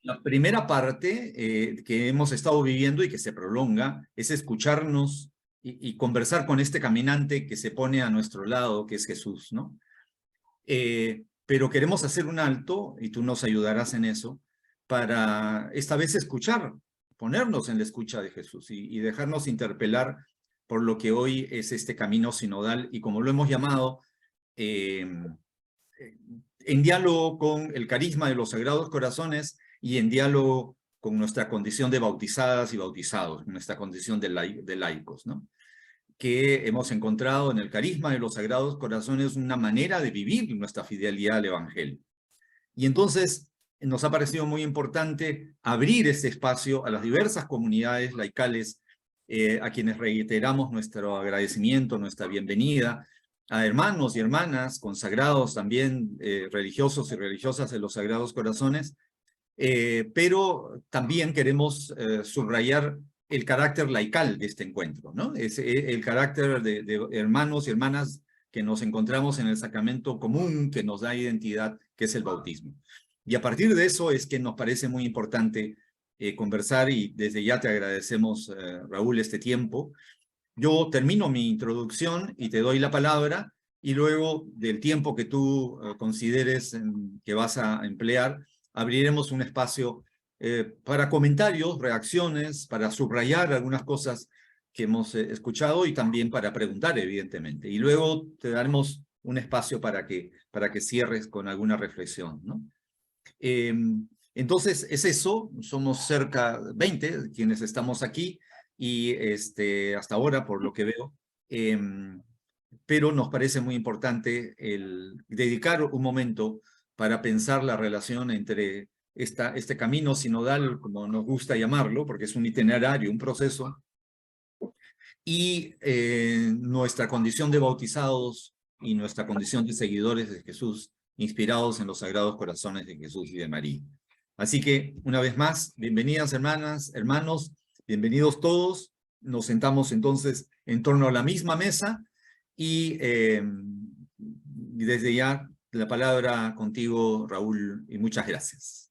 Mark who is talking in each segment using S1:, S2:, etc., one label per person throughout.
S1: La primera parte que hemos estado viviendo y que se prolonga es escucharnos y conversar con este caminante que se pone a nuestro lado, que es Jesús, ¿no? Pero queremos hacer un alto, y tú nos ayudarás en eso, para esta vez escuchar, ponernos en la escucha de Jesús y dejarnos interpelar por lo que hoy es este camino sinodal, y como lo hemos llamado, eh, en diálogo con el carisma de los Sagrados Corazones y en diálogo con nuestra condición de bautizadas y bautizados, nuestra condición de laicos, ¿no? Que hemos encontrado en el carisma de los Sagrados Corazones una manera de vivir nuestra fidelidad al Evangelio. Y entonces nos ha parecido muy importante abrir este espacio a las diversas comunidades laicales, a quienes reiteramos nuestro agradecimiento, nuestra bienvenida, a hermanos y hermanas consagrados también, religiosos y religiosas de los Sagrados Corazones, pero también queremos subrayar el carácter laical de este encuentro, ¿no? Es el carácter de hermanos y hermanas que nos encontramos en el sacramento común que nos da identidad, que es el bautismo. Y a partir de eso es que nos parece muy importante conversar, y desde ya te agradecemos, Raúl, este tiempo. Yo termino mi introducción y te doy la palabra, y luego del tiempo que tú consideres que vas a emplear, abriremos un espacio para comentarios, reacciones, para subrayar algunas cosas que hemos escuchado y también para preguntar, evidentemente. Y luego te daremos un espacio para que cierres con alguna reflexión, ¿no? Entonces, es eso. Somos cerca de 20 quienes estamos aquí, y hasta ahora, por lo que veo, pero nos parece muy importante el dedicar un momento para pensar la relación entre este camino sinodal, como nos gusta llamarlo, porque es un itinerario, un proceso, y nuestra condición de bautizados y nuestra condición de seguidores de Jesús, inspirados en los Sagrados Corazones de Jesús y de María. Así que, una vez más, bienvenidas hermanas, hermanos, bienvenidos todos. Nos sentamos entonces en torno a la misma mesa, y desde ya la palabra contigo, Raúl, y muchas gracias.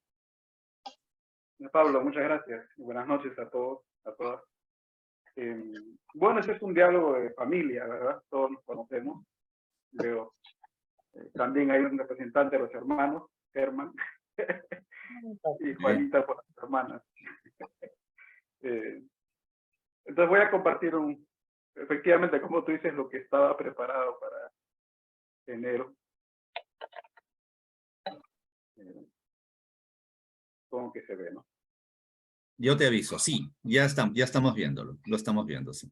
S2: Pablo, muchas gracias. Buenas noches a todos, a todas. Bueno, este es un diálogo de familia, ¿verdad? Todos nos conocemos. Veo, también hay un representante de los hermanos, Germán, y Juanita por las hermanas. Entonces voy a compartir efectivamente, como tú dices, lo que estaba preparado para enero. Como que se ve, ¿no?
S1: Yo te aviso, sí, ya estamos viéndolo, lo estamos viendo, sí.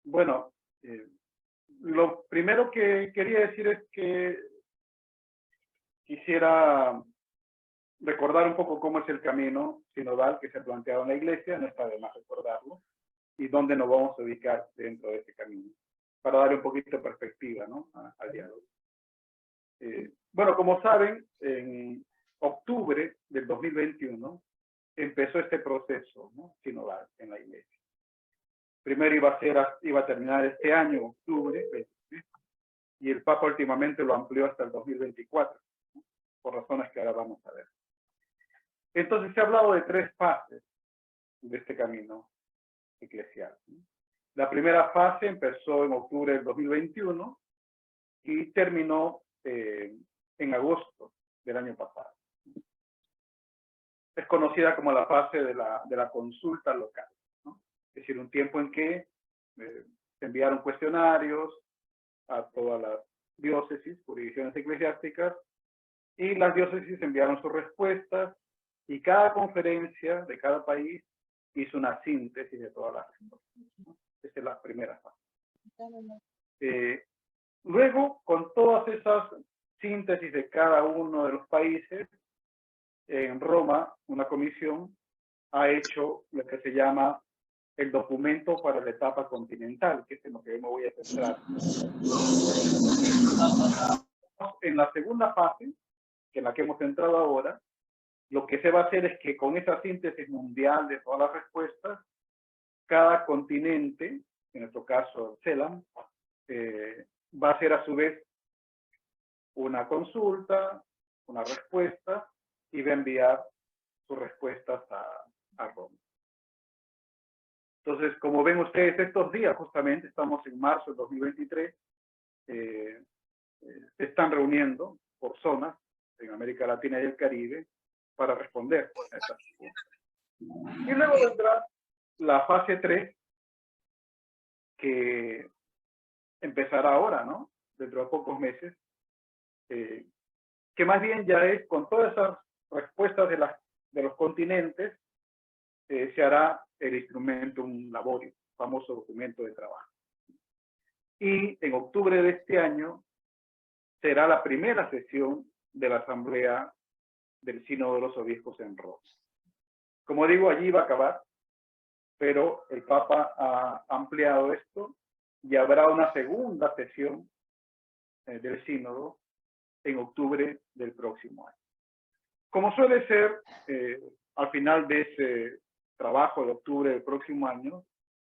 S2: Bueno, lo primero que quería decir es que quisiera recordar un poco cómo es el camino sinodal que se ha planteado en la Iglesia, no está de más recordarlo, y dónde nos vamos a ubicar dentro de ese camino, para darle un poquito de perspectiva, ¿no?, al diálogo. Bueno, como saben, en octubre del 2021 empezó este proceso, ¿no?, sinodal en la Iglesia. Primero iba a terminar este año, octubre, y el Papa últimamente lo amplió hasta el 2024, ¿no?, por razones que ahora vamos a ver. Entonces se ha hablado de 3 fases de este camino eclesial. La primera fase empezó en octubre del 2021 y terminó en agosto del año pasado. Es conocida como la fase de la consulta local, ¿no? Es decir, un tiempo en que se enviaron cuestionarios a todas las diócesis, jurisdicciones eclesiásticas, y las diócesis enviaron sus respuestas, y cada conferencia de cada país hizo una síntesis de todas las respuestas, ¿no? Esa es la primera fase. Luego, con todas esas síntesis de cada uno de los países, en Roma, una comisión ha hecho lo que se llama el documento para la etapa continental, que es en lo que yo me voy a centrar. En la segunda fase, que es la que hemos entrado ahora, lo que se va a hacer es que con esa síntesis mundial de todas las respuestas, cada continente, en nuestro caso CELAM, va a ser a su vez una consulta, una respuesta, y va a enviar sus respuestas a Roma. Entonces, como ven ustedes, estos días, justamente, estamos en marzo de 2023, se están reuniendo por zonas en América Latina y el Caribe para responder a estas preguntas. Y luego vendrá la fase 3, que empezará ahora, ¿no? Dentro de pocos meses, que más bien ya es con todas esas respuestas de los continentes, se hará el Instrumentum Laboris, famoso documento de trabajo. Y en octubre de este año será la primera sesión de la Asamblea del Sínodo de los Obispos en Roma. Como digo, allí va a acabar, pero el Papa ha ampliado esto y habrá una segunda sesión del Sínodo en octubre del próximo año. Como suele ser, al final de ese trabajo de octubre del próximo año,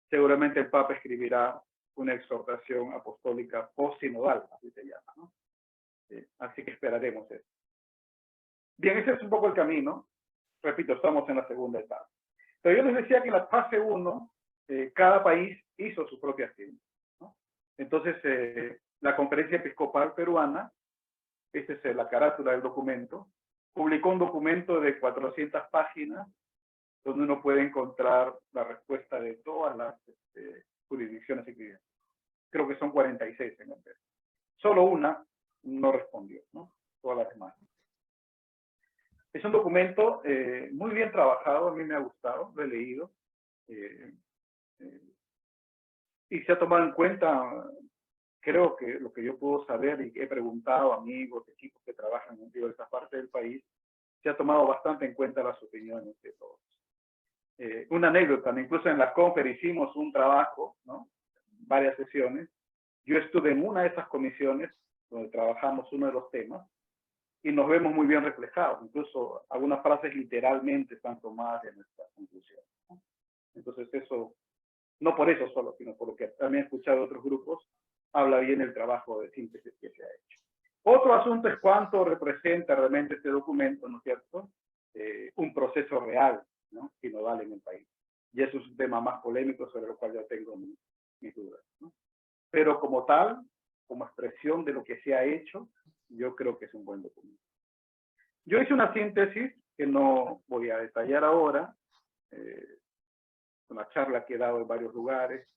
S2: seguramente el Papa escribirá una exhortación apostólica post-sinodal, así se llama, ¿no? Así que esperaremos eso. Bien, ese es un poco el camino. Repito, estamos en la segunda etapa. Pero yo les decía que en la fase 1, cada país hizo su propia agenda, ¿no? Entonces, la Conferencia Episcopal Peruana, esta es la carátula del documento, publicó un documento de 400 páginas donde uno puede encontrar la respuesta de todas las jurisdicciones eclesiásticas. Creo que son 46 en el Perú. Solo una no respondió, ¿no? Todas las demás. Es un documento muy bien trabajado, a mí me ha gustado, lo he leído. Y se ha tomado en cuenta, creo que lo que yo puedo saber y he preguntado a amigos, equipos que trabajan en diversas partes del país, se ha tomado bastante en cuenta las opiniones de todos. Una anécdota, incluso en la conferencia hicimos un trabajo, ¿no? Varias sesiones. Yo estuve en una de esas comisiones donde trabajamos uno de los temas y nos vemos muy bien reflejados. Incluso algunas frases literalmente están tomadas de nuestra conclusión, ¿no? Entonces eso, no por eso solo, sino por lo que también he escuchado de otros grupos, habla bien el trabajo de síntesis que se ha hecho. Otro asunto es cuánto representa realmente este documento, ¿no es cierto? Un proceso real, ¿no? Sinodal en el país. Y eso es un tema más polémico sobre el cual yo tengo mis dudas, ¿no? Pero como tal, como expresión de lo que se ha hecho, yo creo que es un buen documento. Yo hice una síntesis que no voy a detallar ahora, una charla que he dado en varios lugares,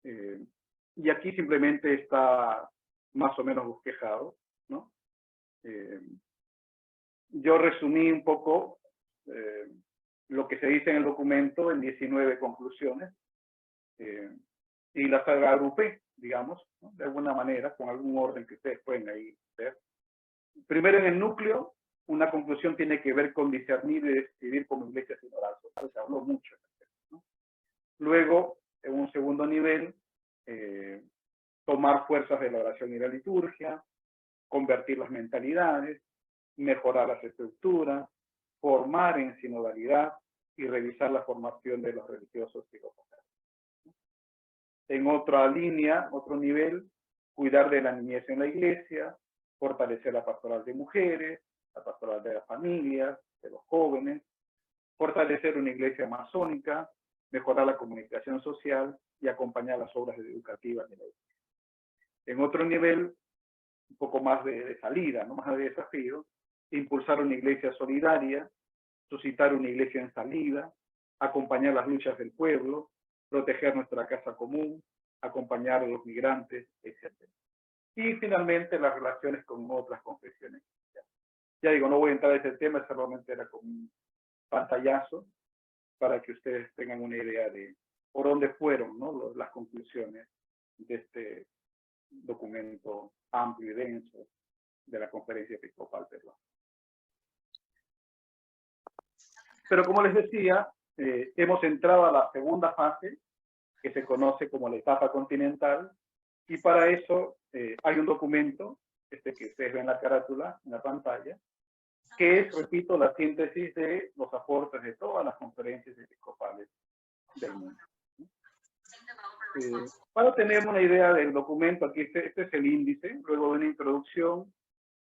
S2: y aquí simplemente está más o menos bosquejado, ¿no? Yo resumí un poco lo que se dice en el documento en 19 conclusiones, y las agrupé, digamos, ¿no? De alguna manera, con algún orden que ustedes pueden ahí ver. Primero, en el núcleo, una conclusión tiene que ver con discernir y decidir como iglesia sinodal. Se habló mucho, ¿no? Luego, en un segundo nivel, tomar fuerzas de la oración y la liturgia, convertir las mentalidades, mejorar las estructuras, formar en sinodalidad y revisar la formación de los religiosos y los locales. En otra línea, otro nivel, cuidar de la niñez en la iglesia, fortalecer la pastoral de mujeres, la pastoral de las familias, de los jóvenes, fortalecer una iglesia masónica, mejorar la comunicación social y acompañar las obras educativas de la iglesia. En otro nivel, un poco más de salida, no más de desafío, impulsar una iglesia solidaria, suscitar una iglesia en salida, acompañar las luchas del pueblo, proteger nuestra casa común, acompañar a los migrantes, etc. Y finalmente las relaciones con otras confesiones. Ya digo, no voy a entrar en ese tema, solamente era como un pantallazo para que ustedes tengan una idea de por dónde fueron, ¿no? Las conclusiones de este documento amplio y denso de la Conferencia Episcopal Peruana. Pero como les decía, hemos entrado a la segunda fase, que se conoce como la etapa continental, y para eso hay un documento, que ustedes ven en la carátula, en la pantalla, que es, repito, la síntesis de los aportes de todas las conferencias episcopales del mundo. Para tener una idea del documento, aquí este es el índice, luego de una introducción,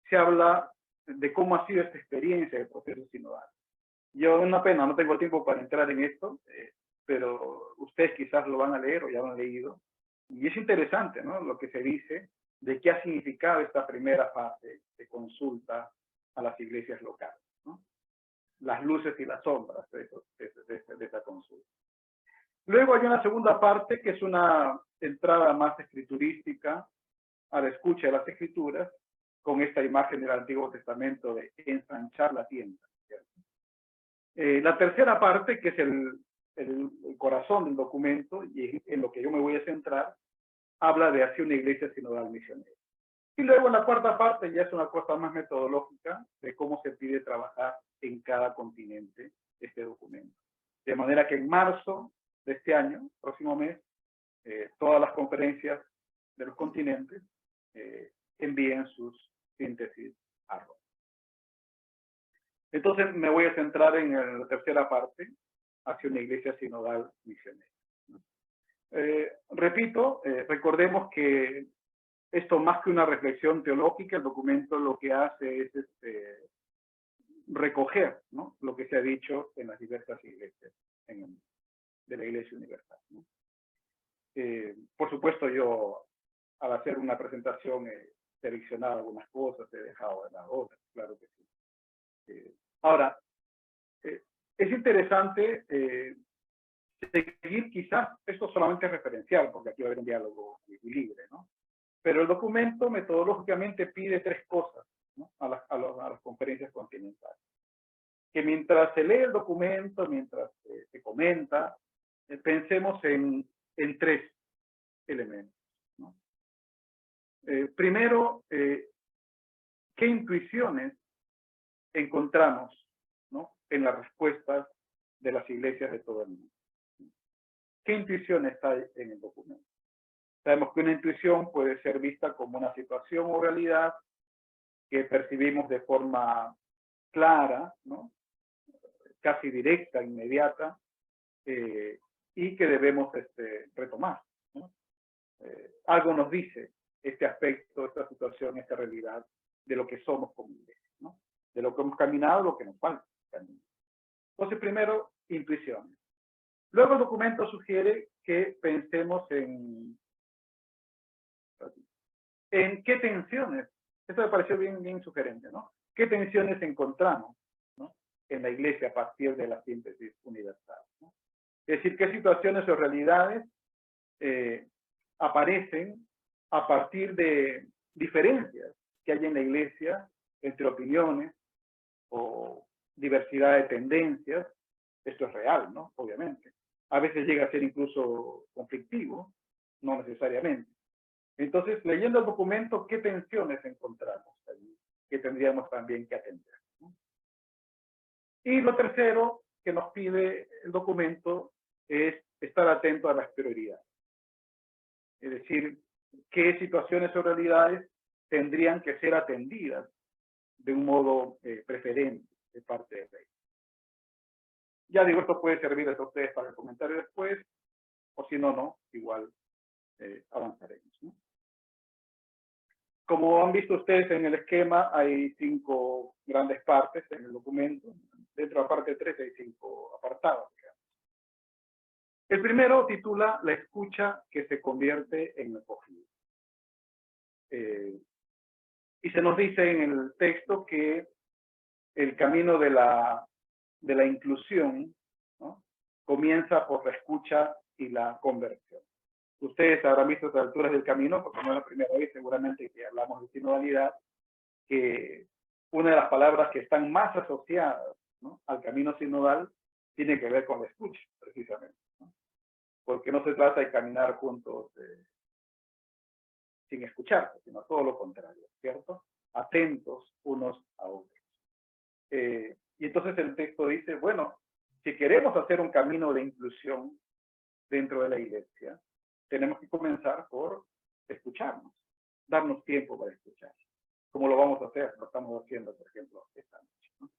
S2: se habla de cómo ha sido esta experiencia del proceso sinodal. Yo, una pena, no tengo tiempo para entrar en esto, pero ustedes quizás lo van a leer o ya lo han leído. Y es interesante, ¿no?, lo que se dice de qué ha significado esta primera fase de consulta a las iglesias locales, ¿no? Las luces y las sombras de esta consulta. Luego hay una segunda parte que es una entrada más escriturística a la escucha de las escrituras, con esta imagen del Antiguo Testamento de ensanchar la tienda. La tercera parte, que es el corazón del documento, y en lo que yo me voy a centrar, habla de hacer una iglesia sinodal misionera. Y luego en la cuarta parte ya es una cosa más metodológica de cómo se pide trabajar en cada continente este documento. De manera que en marzo de este año, próximo mes, todas las conferencias de los continentes envíen sus síntesis a Roma. Entonces me voy a centrar en la tercera parte, hacia una iglesia sinodal misionera. Repito, recordemos que esto, más que una reflexión teológica, el documento lo que hace es recoger, ¿no?, lo que se ha dicho en las diversas iglesias de la Iglesia Universal, ¿no? Por supuesto, yo, al hacer una presentación, he seleccionado algunas cosas, he dejado de las otras, claro que sí. Ahora, es interesante seguir, quizás, esto solamente es referencial, porque aquí va a haber un diálogo libre, ¿no? Pero el documento metodológicamente pide tres cosas, ¿no?, a las conferencias continentales. Que mientras se lee el documento, mientras se comenta, pensemos en tres elementos, ¿no? Primero, ¿qué intuiciones encontramos, ¿no?, en las respuestas de las iglesias de todo el mundo? ¿Qué intuiciones hay en el documento? Sabemos que una intuición puede ser vista como una situación o realidad que percibimos de forma clara, ¿no?, casi directa, inmediata, y que debemos retomar, ¿no? Algo nos dice este aspecto, esta situación, esta realidad de lo que somos como iglesia, ¿no?, de lo que hemos caminado, lo que nos falta caminar. Entonces, primero, intuiciones. Luego el documento sugiere que pensemos en qué tensiones, esto me pareció bien sugerente, ¿no?, qué tensiones encontramos, ¿no?, en la iglesia a partir de la síntesis universal, ¿no? Es decir, qué situaciones o realidades aparecen a partir de diferencias que hay en la iglesia entre opiniones o diversidad de tendencias. Esto es real, ¿no?, obviamente. A veces llega a ser incluso conflictivo, no necesariamente. Entonces, leyendo el documento, ¿qué tensiones encontramos ahí que tendríamos también que atender, ¿no? Y lo tercero que nos pide el documento es estar atento a las prioridades. Es decir, qué situaciones o realidades tendrían que ser atendidas de un modo preferente de parte de la iglesia. Ya digo, esto puede servirles a ustedes para el comentario después, o si no, igual avanzaremos, ¿no? Como han visto ustedes en el esquema, hay 5 grandes partes en el documento. Dentro de la parte 3 hay 5 apartados, digamos. El primero titula La escucha que se convierte en acogida. Y se nos dice en el texto que el camino de la inclusión, ¿no?, comienza por la escucha y la conversión. Ustedes habrán visto a estas alturas del camino, porque no es la primera vez seguramente que hablamos de sinodalidad, que una de las palabras que están más asociadas, ¿no?, al camino sinodal tiene que ver con la escucha, precisamente, ¿no? Porque no se trata de caminar juntos sin escucharse, sino todo lo contrario, ¿cierto? Atentos unos a otros. Y entonces el texto dice, bueno, si queremos hacer un camino de inclusión dentro de la iglesia, tenemos que comenzar por escucharnos, darnos tiempo para escuchar. ¿Cómo lo vamos a hacer? Lo estamos haciendo, por ejemplo, esta noche, ¿no?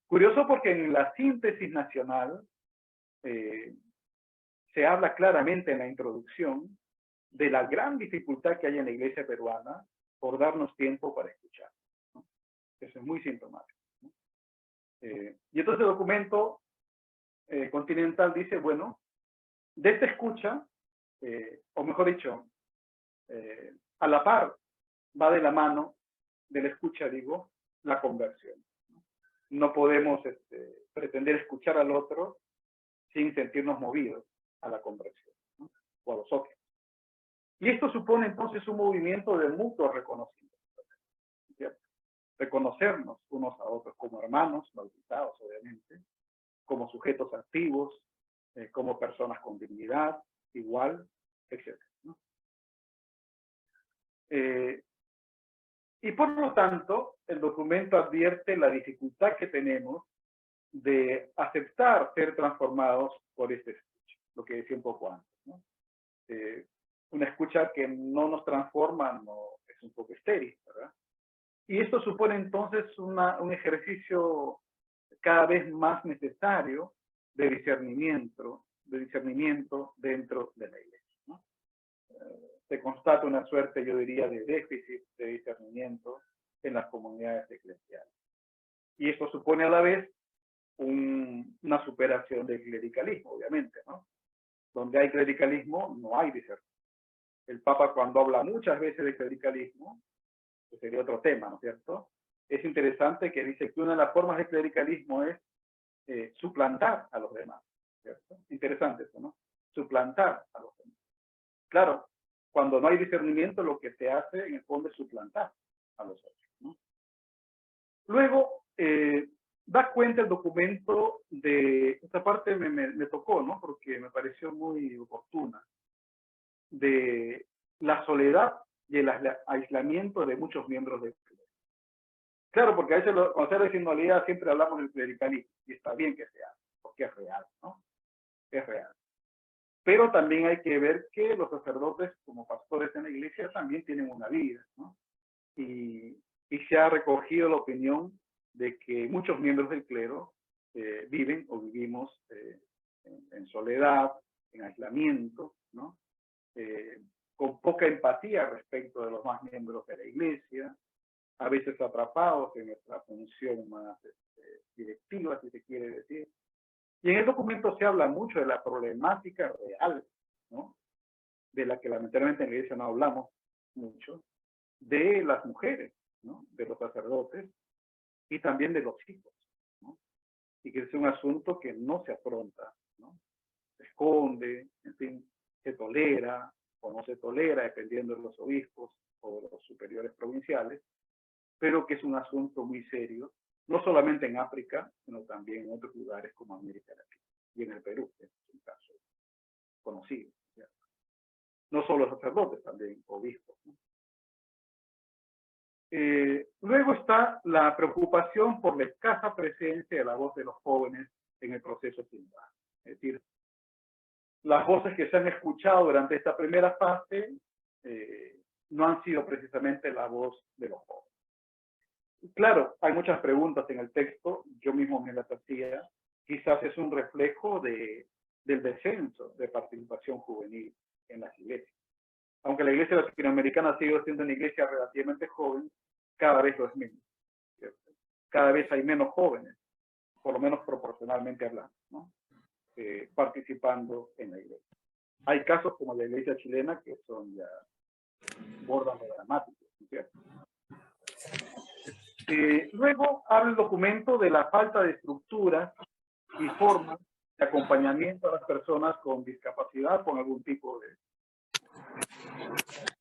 S2: Curioso porque en la síntesis nacional se habla claramente en la introducción de la gran dificultad que hay en la iglesia peruana por darnos tiempo para escuchar, ¿no? Eso es muy sintomático, ¿no? Y entonces el documento continental dice, bueno, de esta escucha, o mejor dicho, a la par va de la mano de la escucha, digo, la conversión. No podemos pretender escuchar al otro sin sentirnos movidos a la conversión, ¿no? O a los otros. Y esto supone entonces un movimiento de mutuo reconocimiento, ¿cierto? Reconocernos unos a otros como hermanos, bautizados obviamente, como sujetos activos, como personas con dignidad, igual, etc., ¿no? Y por lo tanto, el documento advierte la dificultad que tenemos de aceptar ser transformados por este escucha, lo que decía un poco antes, ¿no? Una escucha que no nos transforma no, es un poco estéril, ¿verdad? Y esto supone entonces un ejercicio cada vez más necesario de discernimiento dentro de la iglesia, ¿no? Se constata una suerte, yo diría, de déficit de discernimiento en las comunidades eclesiales. Y esto supone a la vez una superación del clericalismo, obviamente, ¿no? Donde hay clericalismo, no hay discernimiento. El Papa, cuando habla muchas veces de clericalismo, que sería otro tema, ¿no es cierto? Es interesante que dice que una de las formas de clericalismo es suplantar a los demás, ¿cierto? Interesante eso, ¿no? Suplantar a los demás. Claro, cuando no hay discernimiento, lo que se hace en el fondo es suplantar a los otros, ¿no? Luego, da cuenta el documento de, esta parte me tocó, ¿no? Porque me pareció muy oportuna, de la soledad y el aislamiento de muchos miembros del clero. Claro, porque a veces cuando se habla de sinodalidad siempre hablamos del clericalismo, y está bien que sea, porque es real, ¿no? Es real. Pero también hay que ver que los sacerdotes, como pastores en la iglesia, también tienen una vida, ¿no? Y se ha recogido la opinión de que muchos miembros del clero viven o vivimos en soledad, en aislamiento, ¿no? Con poca empatía respecto de los más miembros de la iglesia, a veces atrapados en nuestra función más directiva, si se quiere decir. Y en el documento se habla mucho de la problemática real, ¿no? De la que lamentablemente en la iglesia no hablamos mucho, de las mujeres, ¿no? De los sacerdotes y también de los hijos, ¿no? Y que es un asunto que no se afronta, ¿no? Se esconde, en fin, se tolera o no se tolera, dependiendo de los obispos o de los superiores provinciales, pero que es un asunto muy serio, no solamente en África, sino también en otros lugares como América Latina y en el Perú, que es un caso conocido, ¿cierto? No solo sacerdotes, también obispos, ¿no? Luego está la preocupación por la escasa presencia de la voz de los jóvenes en el proceso sinodal. Es decir, las voces que se han escuchado durante esta primera fase no han sido precisamente la voz de los jóvenes. Claro, hay muchas preguntas en el texto, yo mismo me las hacía, quizás es un reflejo del descenso de participación juvenil en las iglesias. Aunque la iglesia latinoamericana sigue siendo una iglesia relativamente joven, cada vez lo es menos, ¿cierto? Cada vez hay menos jóvenes, por lo menos proporcionalmente hablando, ¿no? Participando en la iglesia. Hay casos como la iglesia chilena que son ya bordan lo dramático, ¿cierto? Luego habla el documento de la falta de estructuras y formas de acompañamiento a las personas con discapacidad, con algún tipo de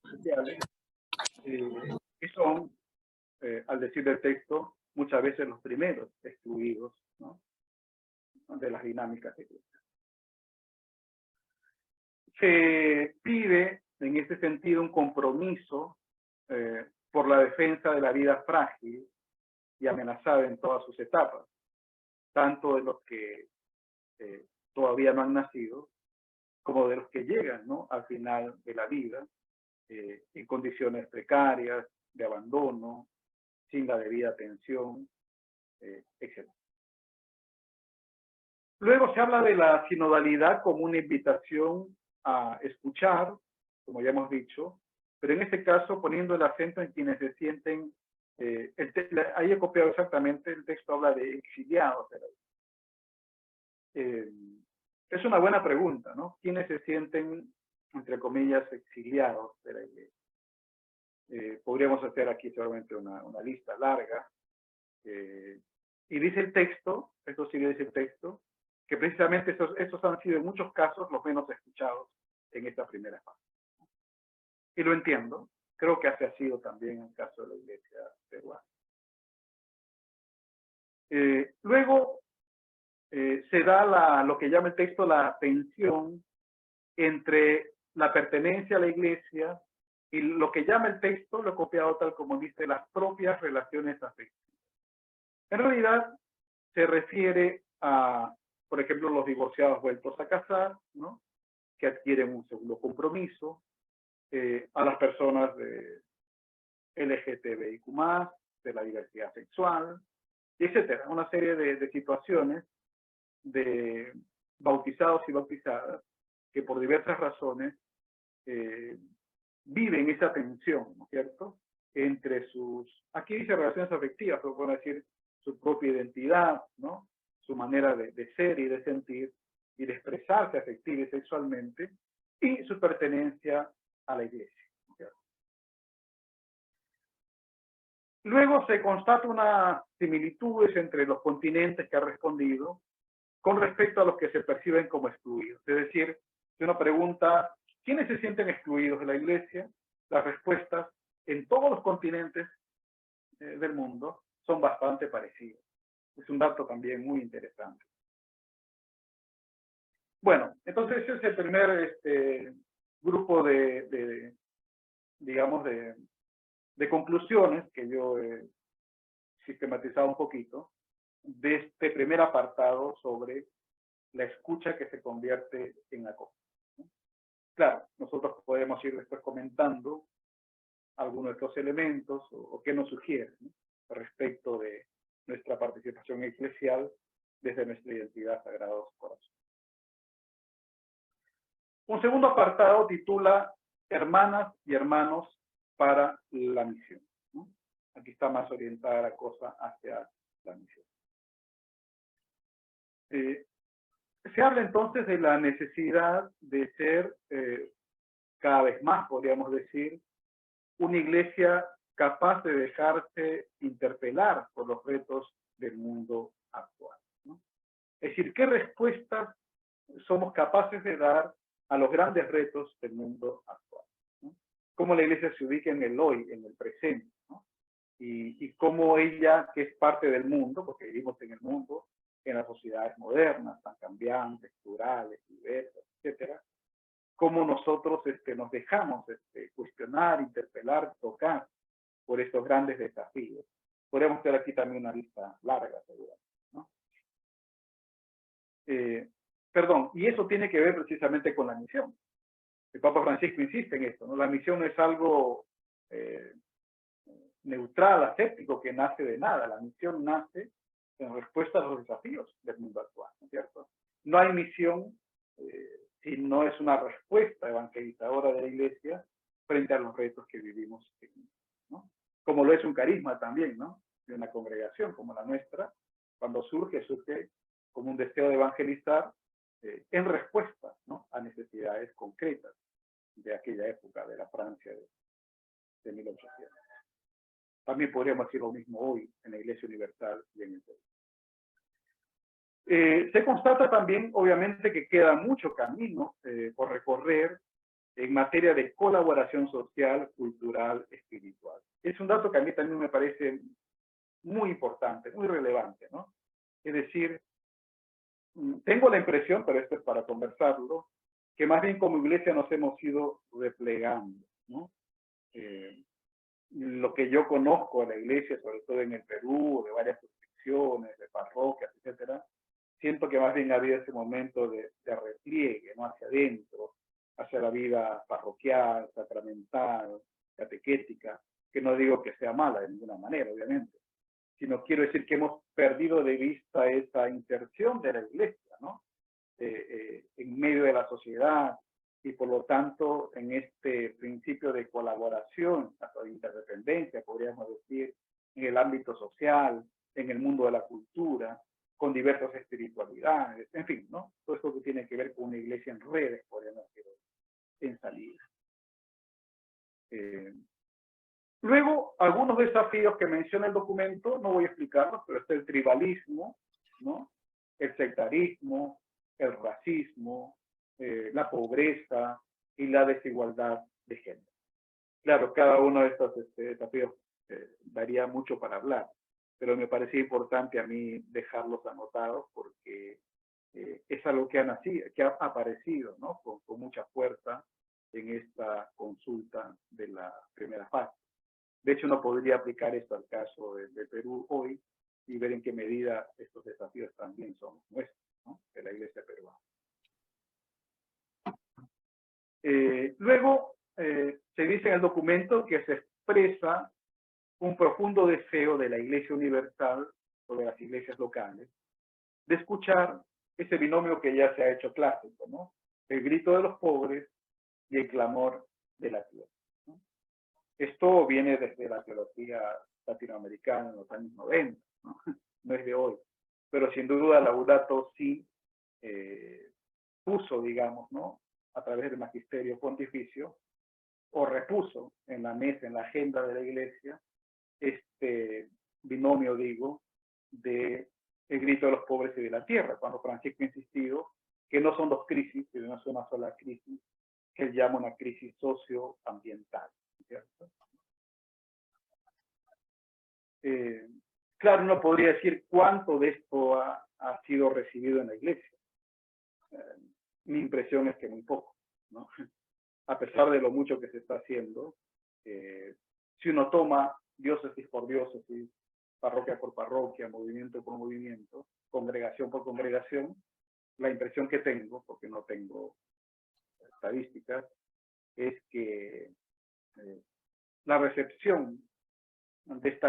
S2: sociales, que son, al decir del texto, muchas veces los primeros excluidos, ¿no? De las dinámicas eclesiásticas. Se pide, en este sentido, un compromiso por la defensa de la vida frágil y amenazada en todas sus etapas, tanto de los que todavía no han nacido, como de los que llegan, ¿no? Al final de la vida, en condiciones precarias, de abandono, sin la debida atención, etc. Luego se habla de la sinodalidad como una invitación a escuchar, como ya hemos dicho, pero en este caso poniendo el acento en quienes se sienten, ahí he copiado exactamente, el texto habla de exiliados de la iglesia. Es una buena pregunta, ¿no? ¿Quiénes se sienten, entre comillas, exiliados de la iglesia? Podríamos hacer aquí solamente una lista larga. Y dice el texto, esto sí dice el texto, que precisamente estos han sido en muchos casos los menos escuchados en esta primera fase. Y lo entiendo, creo que así ha sido también el caso de la iglesia peruana. Luego se da lo que llama el texto la tensión entre la pertenencia a la iglesia y lo que llama el texto, lo he copiado tal como dice, las propias relaciones afectivas. En realidad se refiere a, por ejemplo, los divorciados vueltos a casar, ¿no? Que adquieren un segundo compromiso, a las personas de LGTBIQ+, de la diversidad sexual, etcétera. Una serie de situaciones de bautizados y bautizadas que por diversas razones viven esa tensión, ¿no es cierto?, entre sus, aquí dice relaciones afectivas, pero puedo decir su propia identidad, ¿no?, su manera de ser y de sentir y de expresarse afectiva y sexualmente, y su pertenencia a la iglesia, ¿no es cierto? Luego se constata unas similitudes entre los continentes que ha respondido con respecto a los que se perciben como excluidos. Es decir, si uno pregunta, ¿quiénes se sienten excluidos de la iglesia? Las respuestas en todos los continentes del mundo son bastante parecidas. Es un dato también muy interesante. Bueno, entonces ese es el primer grupo digamos, de conclusiones que yo he sistematizado un poquito de este primer apartado sobre la escucha que se convierte en acoso. Claro, nosotros podemos ir después comentando algunos de estos elementos o qué nos sugieren, ¿no?, respecto de nuestra participación eclesial desde nuestra identidad Sagrados Corazones. Un segundo apartado titula Hermanas y hermanos para la misión, ¿no? Aquí está más orientada la cosa hacia la misión. Se habla entonces de la necesidad de ser, cada vez más, podríamos decir, una iglesia capaz de dejarse interpelar por los retos del mundo actual, ¿no? Es decir, ¿qué respuestas somos capaces de dar a los grandes retos del mundo actual, ¿no? Cómo la iglesia se ubica en el hoy, en el presente, ¿no? Y cómo ella, que es parte del mundo, porque vivimos en el mundo, en las sociedades modernas, tan cambiantes, plurales, diversas, etcétera, cómo nosotros nos dejamos cuestionar, interpelar, tocar por estos grandes desafíos. Podríamos hacer aquí también una lista larga, seguramente, ¿no? Perdón, y eso tiene que ver precisamente con la misión. El Papa Francisco insiste en esto, ¿no? La misión no es algo neutral, aséptico, que nace de nada. La misión nace en respuesta a los desafíos del mundo actual, ¿no es cierto? No hay misión si no es una respuesta evangelizadora de la iglesia frente a los retos que vivimos, ¿no? Como lo es un carisma también, ¿no?, de una congregación como la nuestra, cuando surge como un deseo de evangelizar en respuesta, ¿no?, a necesidades concretas de aquella época, de la Francia de 1800. También podríamos decir lo mismo hoy en la Iglesia Universal y en el Perú. Se constata también, obviamente, que queda mucho camino por recorrer en materia de colaboración social, cultural, espiritual. Es un dato que a mí también me parece muy importante, muy relevante, ¿no? Es decir, tengo la impresión, pero esto es para conversarlo, que más bien como iglesia nos hemos ido replegando, ¿no? Lo que yo conozco de la iglesia, sobre todo en el Perú, de varias jurisdicciones, de parroquias, etcétera, siento que más bien había ese momento de repliegue, ¿no?, hacia adentro, hacia la vida parroquial, sacramental, catequética, que no digo que sea mala de ninguna manera, obviamente, sino quiero decir que hemos perdido de vista esa inserción de la iglesia, ¿no? En medio de la sociedad, y por lo tanto en este principio de colaboración, de interdependencia, podríamos decir, en el ámbito social, en el mundo de la cultura, con diversas espiritualidades, en fin, ¿no? Todo esto que tiene que ver con una iglesia en redes, podríamos decir, en salida. Luego, algunos desafíos que menciona el documento, no voy a explicarlos, pero está el tribalismo, ¿no? El sectarismo, el racismo, la pobreza y la desigualdad de género. Claro, cada uno de estos desafíos daría mucho para hablar, pero me parecía importante a mí dejarlos anotados porque es algo que ha aparecido, ¿no? Con mucha fuerza en esta consulta de la primera fase. De hecho, uno podría aplicar esto al caso de Perú hoy y ver en qué medida estos desafíos también son nuestros, ¿no? De la iglesia peruana. Luego, se dice en el documento que se expresa un profundo deseo de la Iglesia Universal o de las iglesias locales de escuchar ese binomio que ya se ha hecho clásico, ¿no? El grito de los pobres y el clamor de la tierra, ¿no? Esto viene desde la teología latinoamericana en los años 90, ¿no? No es de hoy, pero sin duda Laudato Si puso, digamos, ¿no? A través del magisterio pontificio, o repuso en la mesa, en la agenda de la iglesia, este binomio, digo, de el grito de los pobres y de la tierra, cuando Francisco ha insistido que no son dos crisis, sino no es una sola crisis, que él llama una crisis socioambiental, ¿cierto? Claro, uno podría decir cuánto de esto ha sido recibido en la iglesia. Mi impresión es que muy poco, ¿no? A pesar de lo mucho que se está haciendo, si uno toma diócesis por diócesis, parroquia por parroquia, movimiento por movimiento, congregación por congregación, la impresión que tengo, porque no tengo estadísticas, es que la recepción de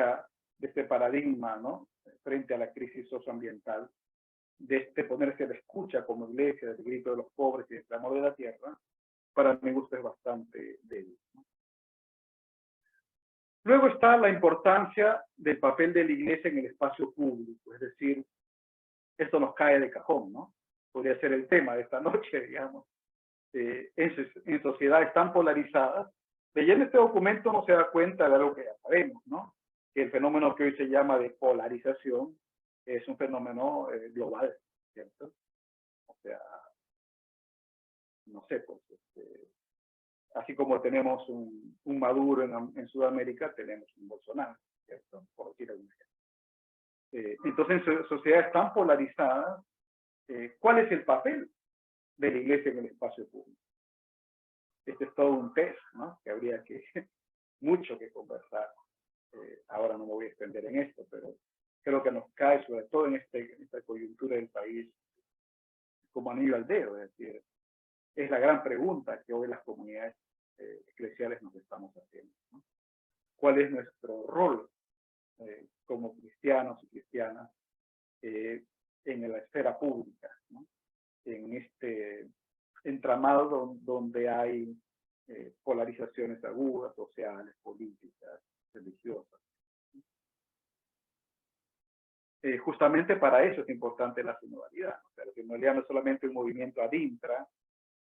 S2: este paradigma, ¿no? Frente a la crisis socioambiental, de este ponerse de escucha como iglesia, del grito de los pobres y del clamor de la tierra, para mi gusto es bastante débil, ¿no? Luego está la importancia del papel de la iglesia en el espacio público, es decir, esto nos cae de cajón, ¿no? Podría ser el tema de esta noche, digamos. En sociedades tan polarizadas, leyendo este documento uno se da cuenta de algo que ya sabemos, ¿no? Que el fenómeno que hoy se llama de polarización es un fenómeno global, ¿cierto? O sea, no sé, pues, así como tenemos un Maduro en Sudamérica, tenemos un Bolsonaro, ¿cierto? Por decir algo. Entonces, en sociedades tan polarizadas, ¿cuál es el papel de la iglesia en el espacio público? Este es todo un test, ¿no? Que habría mucho que conversar. Ahora no me voy a extender en esto, pero creo que nos cae, sobre todo en esta coyuntura del país, como anillo al dedo. Es decir, es la gran pregunta que hoy las comunidades eclesiales nos estamos haciendo, ¿no? ¿Cuál es nuestro rol como cristianos y cristianas en la esfera pública, ¿no? En este entramado donde hay polarizaciones agudas, sociales, políticas, religiosas. Justamente para eso es importante la sinodalidad. O sea, la sinodalidad no es solamente un movimiento ad intra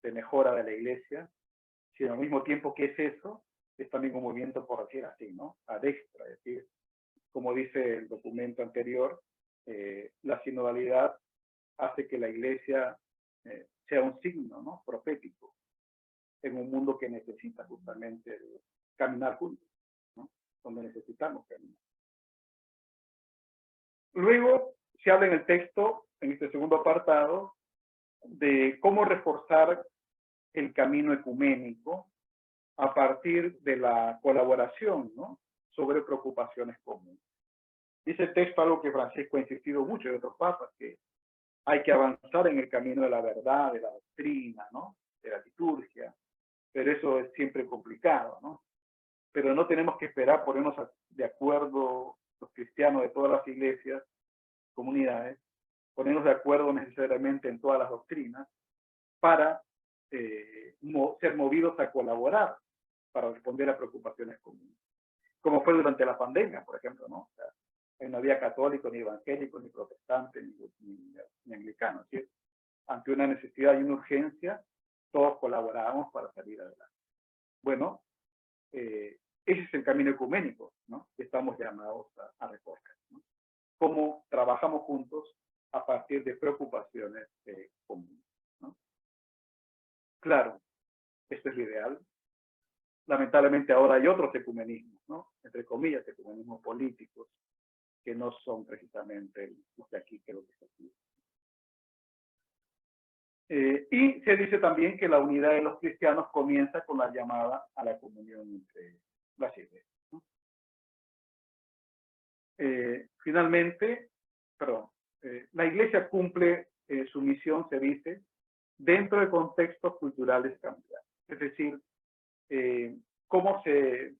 S2: de mejora de la iglesia, sino al mismo tiempo que es eso, es también un movimiento, por decir así, ¿no? Ad extra, es decir, como dice el documento anterior, la sinodalidad hace que la iglesia sea un signo, ¿no? Profético en un mundo que necesita justamente caminar juntos, ¿no? Donde necesitamos caminar. Luego se habla en el texto, en este segundo apartado, de cómo reforzar el camino ecuménico a partir de la colaboración, ¿no? Sobre preocupaciones comunes. Dice el texto algo que Francisco ha insistido mucho y otros papas, que hay que avanzar en el camino de la verdad, de la doctrina, ¿no? De la liturgia, pero eso es siempre complicado, ¿no? Pero no tenemos que esperar ponernos de acuerdo los cristianos de todas las iglesias, comunidades, ponernos de acuerdo necesariamente en todas las doctrinas para ser movidos a colaborar para responder a preocupaciones comunes. Como fue durante la pandemia, por ejemplo, ¿no? O sea, no había católico, ni evangélico, ni protestante, ni anglicano, ¿sí? Ante una necesidad y una urgencia, todos colaborábamos para salir adelante. Bueno, ese es el camino ecuménico, ¿no? Que estamos llamados a recorrer, ¿no? Cómo trabajamos juntos a partir de preocupaciones comunes, ¿no? Claro, esto es lo ideal. Lamentablemente ahora hay otros ecumenismos, ¿no? Entre comillas, ecumenismos políticos, que no son precisamente los de aquí, que lo que se aquí. Y se dice también que la unidad de los cristianos comienza con la llamada a la comunión entre las iglesias, ¿no? Finalmente, la iglesia cumple su misión, se dice, dentro de contextos culturales cambiados. Es decir, cómo se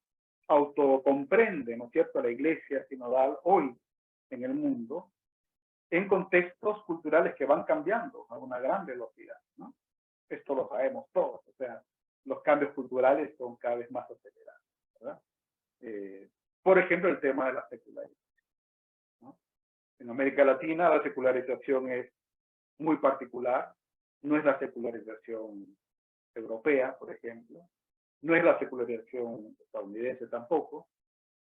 S2: autocomprende, ¿no es cierto?, la iglesia sinodal hoy en el mundo, en contextos culturales que van cambiando a una gran velocidad, ¿no? Esto lo sabemos todos, o sea, los cambios culturales son cada vez más acelerados, ¿verdad? Por ejemplo, el tema de la secularización, ¿no? En América Latina la secularización es muy particular, no es la secularización europea, por ejemplo, no es la secularización estadounidense tampoco,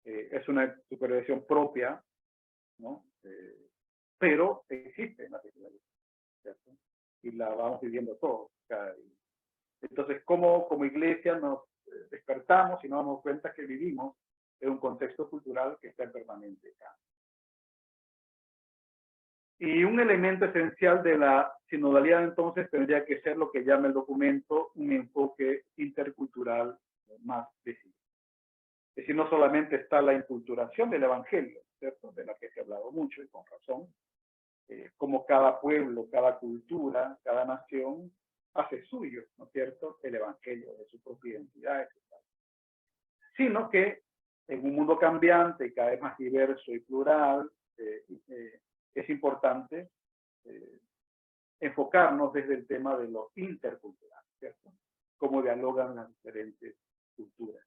S2: es una secularización propia, ¿no? Pero existe la secularización, ¿cierto? Y la vamos viviendo todos cada día. Entonces, ¿cómo como iglesia nos despertamos y nos damos cuenta que vivimos en un contexto cultural que está en permanente cambio? Y un elemento esencial de la sinodalidad entonces tendría que ser lo que llama el documento un enfoque intercultural más decidido. Es decir, no solamente está la inculturación del evangelio, ¿cierto?, de la que se ha hablado mucho y con razón, como cada pueblo, cada cultura, cada nación hace suyo, ¿no es cierto?, el evangelio de su propia identidad, etc. Sino que en un mundo cambiante y cada vez más diverso y plural, es importante enfocarnos desde el tema de lo intercultural, ¿cierto? Cómo dialogan las diferentes culturas.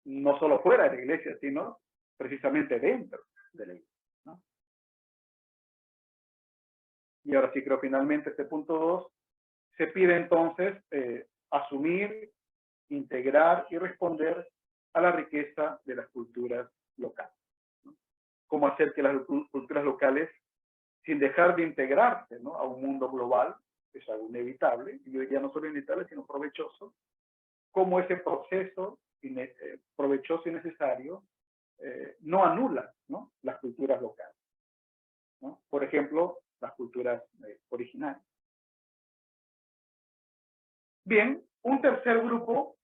S2: No solo fuera de la iglesia, sino precisamente dentro de la iglesia, ¿no? Y ahora sí creo finalmente este punto 2, se pide entonces asumir, integrar y responder a la riqueza de las culturas locales, ¿no? Cómo hacer que las culturas locales, sin dejar de integrarse, ¿no?, a un mundo global, que es algo inevitable, y yo diría no solo inevitable, sino provechoso, cómo ese proceso provechoso y necesario no anula, ¿no?, las culturas locales, ¿no? Por ejemplo, las culturas originarias. Bien, un tercer grupo,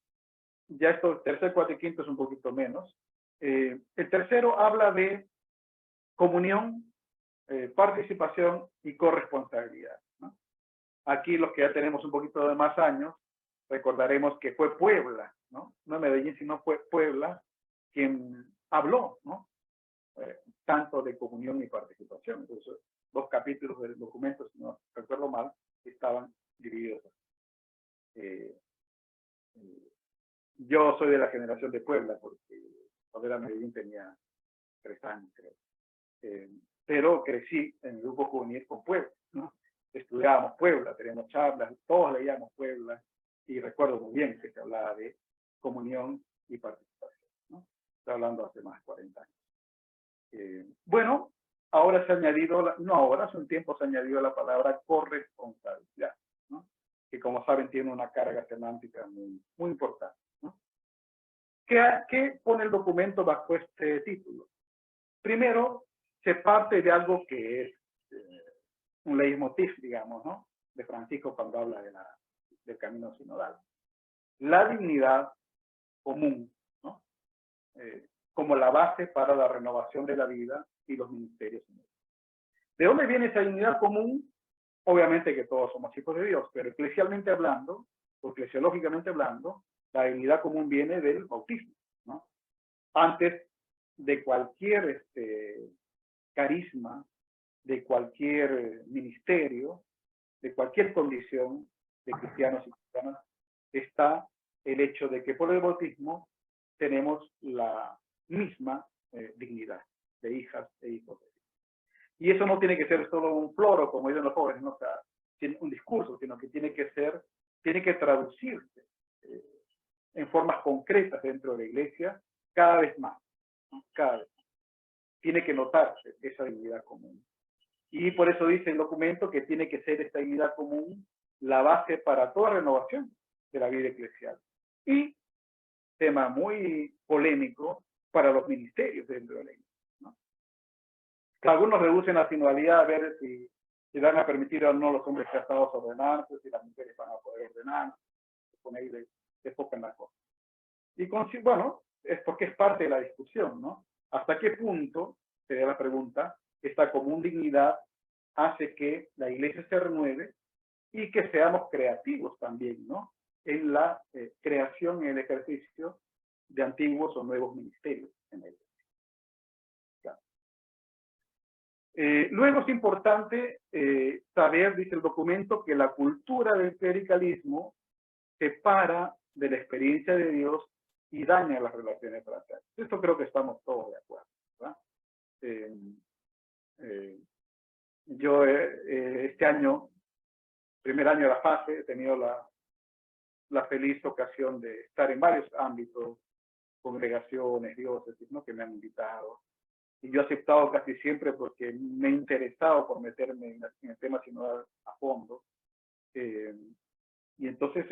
S2: ya esto, tercer, cuarto y quinto es un poquito menos. El tercero habla de comunión, participación y corresponsabilidad, ¿no? Aquí los que ya tenemos un poquito de más años, recordaremos que fue Puebla, ¿no? No Medellín, sino fue Puebla quien habló, ¿no?, tanto de comunión y participación. Entonces, 2 capítulos del documento, si no recuerdo mal, estaban divididos. Yo soy de la generación de Puebla, porque cuando era Medellín tenía 3 años, creo. Pero crecí en el grupo juvenil con Puebla, ¿no? Estudiábamos Puebla, teníamos charlas, todos leíamos Puebla, y recuerdo muy bien que se hablaba de comunión y participación, ¿no? Estoy hablando hace más de 40 años. Bueno, ahora se ha añadido, no ahora, hace un tiempo se ha añadido la palabra corresponsabilidad, ¿no?, que como saben tiene una carga semántica muy, muy importante, ¿no? ¿Qué pone el documento bajo este título? Primero, se parte de algo que es un leitmotiv, digamos, ¿no?, de Francisco cuando habla del camino sinodal. La dignidad común, ¿no?, como la base para la renovación de la vida y los ministerios. ¿De dónde viene esa dignidad común? Obviamente que todos somos hijos de Dios, pero eclesialmente hablando, o eclesiológicamente hablando, la dignidad común viene del bautismo, ¿no? Antes de cualquier carisma, de cualquier ministerio, de cualquier condición de cristianos y cristianas, está el hecho de que por el bautismo tenemos la misma dignidad de hijas e hijos de Dios. Y eso no tiene que ser solo un floro, como dicen los jóvenes, no, o sea, un discurso, sino que tiene que traducirse en formas concretas dentro de la iglesia cada vez más, ¿no? Cada vez más. Tiene que notarse esa dignidad común. Y por eso dice el documento que tiene que ser esta dignidad común la base para toda renovación de la vida eclesial. Y, tema muy polémico, para los ministerios dentro de la iglesia, ¿no? Algunos reducen la finalidad a ver si van a permitir o no los hombres casados ordenarse, si las mujeres van a poder ordenar, ponerle enfoque en la cosa. Y bueno, es porque es parte de la discusión, ¿no? ¿Hasta qué punto, sería la pregunta, esta común dignidad hace que la iglesia se renueve y que seamos creativos también, ¿no? En la creación y el ejercicio de antiguos o nuevos ministerios en la iglesia. Claro. Luego es importante saber, dice el documento, que la cultura del clericalismo separa de la experiencia de Dios y daña las relaciones fraternales. Esto creo que estamos todos de acuerdo, ¿verdad? Yo este año, primer año de la fase, he tenido la feliz ocasión de estar en varios ámbitos, congregaciones, diócesis, ¿no? Que me han invitado. Y yo he aceptado casi siempre porque me he interesado por meterme en el tema sinodal a fondo. Y entonces,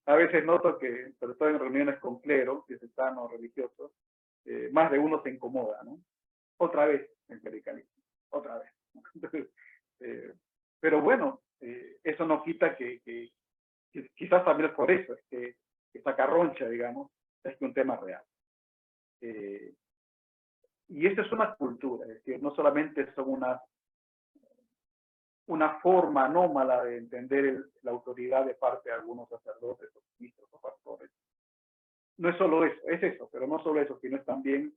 S2: a veces noto que, sobre todo en reuniones con clero, diocesanos, religiosos, más de uno se incomoda, ¿no? Otra vez el clericalismo, otra vez. Entonces, pero bueno, eso no quita que quizás también es por eso, es que esa carroncha, digamos, es que un tema real. Y esta es una cultura, es decir, no solamente son una forma anómala de entender la autoridad de parte de algunos sacerdotes o ministros o pastores. No es solo eso, es eso, pero no solo eso, sino es también,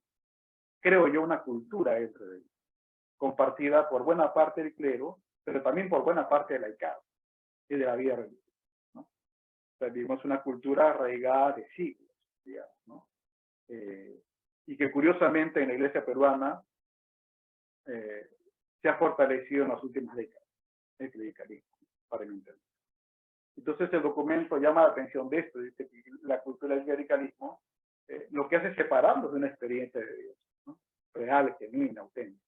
S2: creo yo, una cultura dentro de ellos, compartida por buena parte del clero, pero también por buena parte del laicado y de la vida religiosa, ¿no? O sea, vivimos una cultura arraigada de siglos, digamos, ¿no? Y que curiosamente en la iglesia peruana se ha fortalecido en las últimas décadas, el clericalismo, para mi entender. Entonces el documento llama la atención de esto, dice que la cultura del clericalismo lo que hace es separarnos de una experiencia de Dios, ¿no? Real, genuina, auténtica.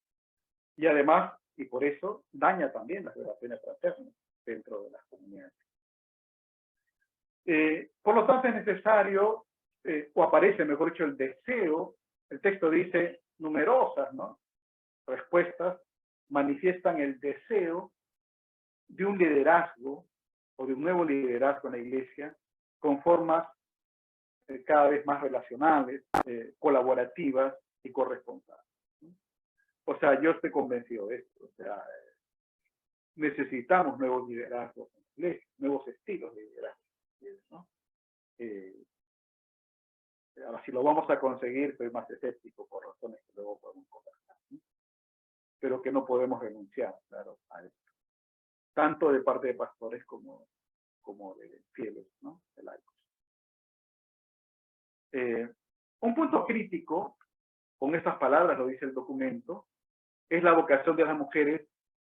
S2: Y además, y por eso, daña también las relaciones fraternas dentro de las comunidades. Por lo tanto, es necesario, o aparece, mejor dicho, el deseo. El texto dice numerosas, ¿no? Respuestas manifiestan el deseo de un liderazgo o de un nuevo liderazgo en la iglesia con formas cada vez más relacionales, colaborativas y corresponsables. O sea, yo estoy convencido de esto. O sea, necesitamos nuevos liderazgos en la iglesia, nuevos estilos de liderazgo, ¿no? Ahora, si lo vamos a conseguir, soy más escéptico por razones que luego podemos conversar, ¿no? Pero que no podemos renunciar, claro, a esto. Tanto de parte de pastores como de fieles, ¿no? De laicos. Un punto crítico, con estas palabras lo dice el documento, es la vocación de las mujeres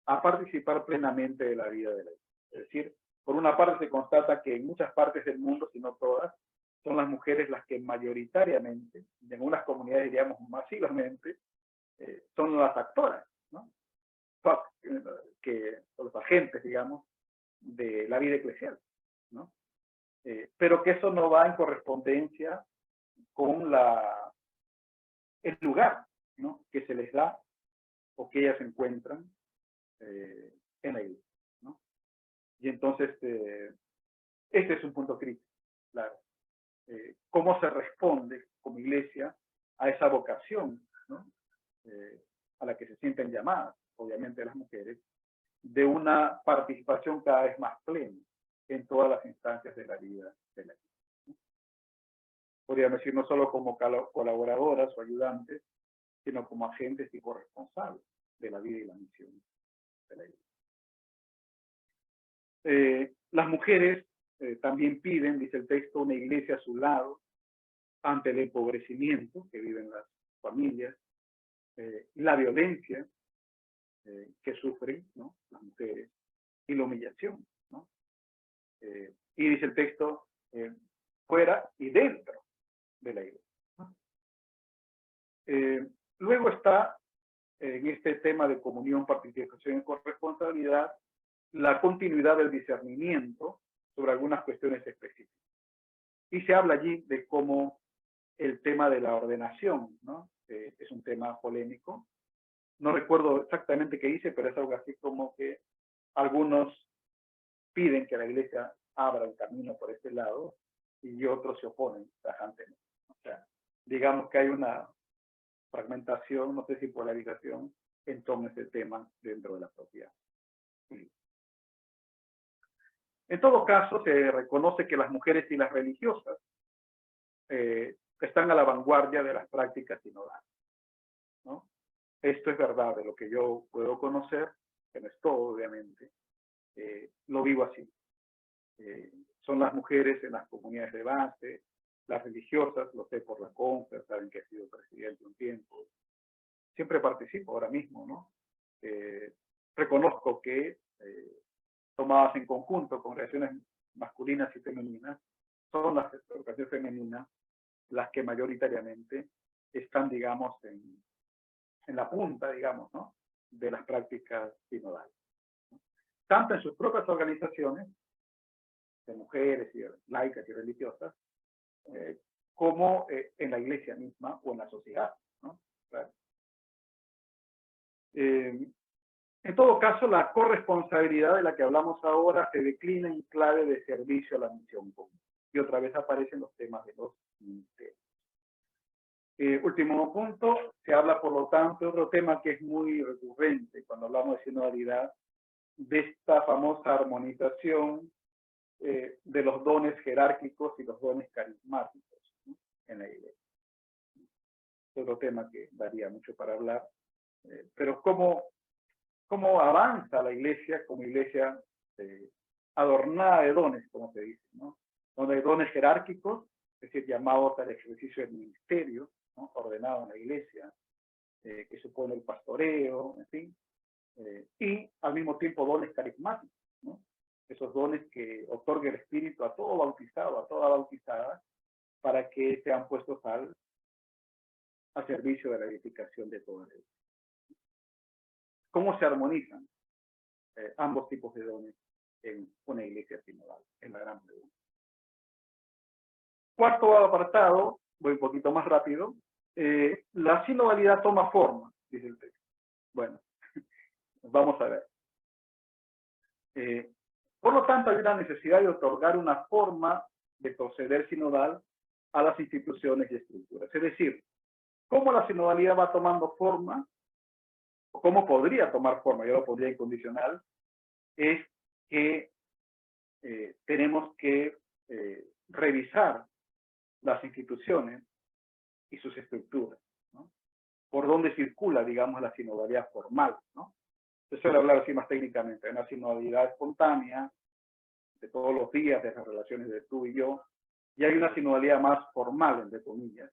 S2: a participar plenamente de la vida de la iglesia. Es decir, por una parte se constata que en muchas partes del mundo, si no todas, son las mujeres las que mayoritariamente, en algunas comunidades diríamos masivamente, son las actoras, ¿no? Los agentes, digamos, de la vida eclesial, ¿no? Pero que eso no va en correspondencia con el lugar, ¿no? Que se les da o que ellas encuentran en la iglesia, ¿no? Y entonces, este es un punto crítico, claro. ¿Cómo se responde como iglesia a esa vocación, ¿no? A la que se sienten llamadas, obviamente las mujeres, de una participación cada vez más plena en todas las instancias de la vida de la iglesia, ¿no? podríamos decir, no solo como colaboradoras o ayudantes, sino como agentes y corresponsables de la vida y la misión de la iglesia. Las mujeres también piden, dice el texto, una iglesia a su lado ante el empobrecimiento que viven las familias, la violencia que sufren, ¿no?, las mujeres, y la humillación, ¿no? Y dice el texto, fuera y dentro de la iglesia, ¿no? Luego está, en este tema de comunión, participación y corresponsabilidad, la continuidad del discernimiento sobre algunas cuestiones específicas. Y se habla allí de cómo el tema de la ordenación, ¿no?, es un tema polémico. No recuerdo exactamente qué dice, pero es algo así como que algunos piden que la iglesia abra un camino por este lado y otros se oponen tajantemente. O sea, digamos que hay una fragmentación, no sé si polarización, en torno a ese tema dentro de la propiedad. En todo caso, se reconoce que las mujeres y las religiosas están a la vanguardia de las prácticas sinodales, ¿no? Esto es verdad de lo que yo puedo conocer, que no es todo, obviamente. Lo vivo así. Son las mujeres en las comunidades de base, las religiosas, lo sé por la conferencia, saben que he sido presidente un tiempo. Siempre participo ahora mismo, ¿no? Reconozco que tomadas en conjunto con relaciones masculinas y femeninas, son las educaciones femeninas las que mayoritariamente están, digamos, en la punta, digamos, ¿no?, de las prácticas sinodales, ¿no?, tanto en sus propias organizaciones de mujeres y laicas y religiosas, como en la iglesia misma o en la sociedad, ¿no? Claro. En todo caso, la corresponsabilidad de la que hablamos ahora se declina en clave de servicio a la misión común. Y otra vez aparecen los temas de los ministerios. Último punto, se habla por lo tanto de otro tema que es muy recurrente cuando hablamos de sinodalidad, de esta famosa armonización de los dones jerárquicos y los dones carismáticos, ¿no?, en la iglesia. Otro tema que daría mucho para hablar, pero cómo avanza la iglesia como iglesia adornada de dones, como se dice, ¿no? Donde hay dones jerárquicos, es decir, llamados al ejercicio del ministerio, ¿no?, ordenado en la iglesia, que supone el pastoreo, en fin, y al mismo tiempo dones carismáticos, ¿no?, esos dones que otorga el Espíritu a todo bautizado, a toda bautizada, para que sean puestos al servicio de la edificación de toda la iglesia. ¿Cómo se armonizan ambos tipos de dones en una iglesia sinodal? Es la gran pregunta. Cuarto apartado, voy un poquito más rápido. La sinodalidad toma forma, dice el texto. Bueno, vamos a ver. Por lo tanto, hay una necesidad de otorgar una forma de proceder sinodal a las instituciones y estructuras. Es decir, cómo la sinodalidad va tomando forma, o cómo podría tomar forma, yo lo pondría incondicional, es que tenemos que revisar las instituciones y sus estructuras, ¿no?, por dónde circula, digamos, la sinodalidad formal, ¿no? Yo suelo hablar así más técnicamente, una sinodalidad espontánea, de todos los días, de las relaciones de tú y yo, y hay una sinodalidad más formal, entre comillas,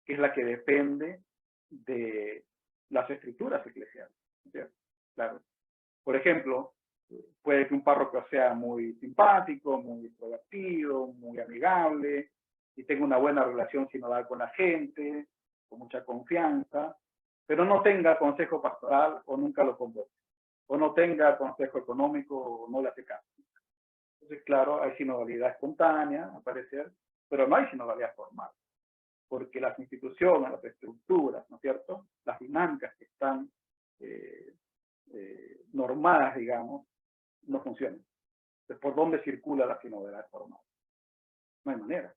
S2: que es la que depende de las estructuras eclesiales, ¿cierto? Claro. Por ejemplo, puede que un párroco sea muy simpático, muy extrovertido, muy amigable, y tenga una buena relación sinodal con la gente, con mucha confianza, pero no tenga consejo pastoral o nunca lo convoque, o no tenga consejo económico o no le hace caso. Entonces, claro, hay sinodalidad espontánea, al parecer, pero no hay sinodalidad formal, porque las instituciones, las estructuras, ¿no es cierto?, las dinámicas que están normadas, digamos, no funcionan. Entonces, ¿por dónde circula la sinodalidad formal? No hay manera.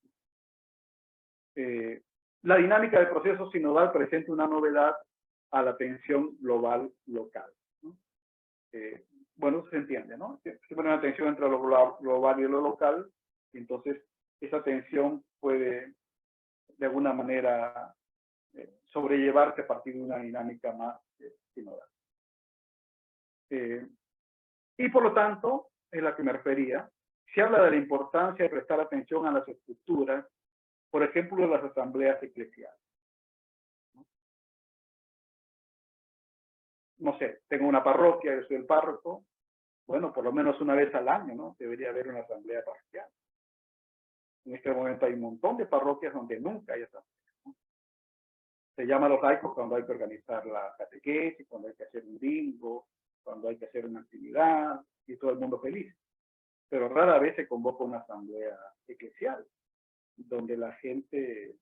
S2: La dinámica del proceso sinodal presenta una novedad a la tensión global local, ¿no? Bueno, se entiende, ¿no? Se pone una tensión entre lo global y lo local, y entonces esa tensión puede de alguna manera sobrellevarse a partir de una dinámica más sinodal. Y por lo tanto, es la que me refería, se habla de la importancia de prestar atención a las estructuras, por ejemplo, de las asambleas eclesiales. No sé, tengo una parroquia, yo soy el párroco, bueno, por lo menos una vez al año, ¿no? Debería haber una asamblea parroquial. En este momento hay un montón de parroquias donde nunca hay asamblea, ¿no? Se llama a los laicos cuando hay que organizar la catequesis, cuando hay que hacer un bingo, cuando hay que hacer una actividad, y todo el mundo feliz. Pero rara vez se convoca una asamblea eclesial, donde la gente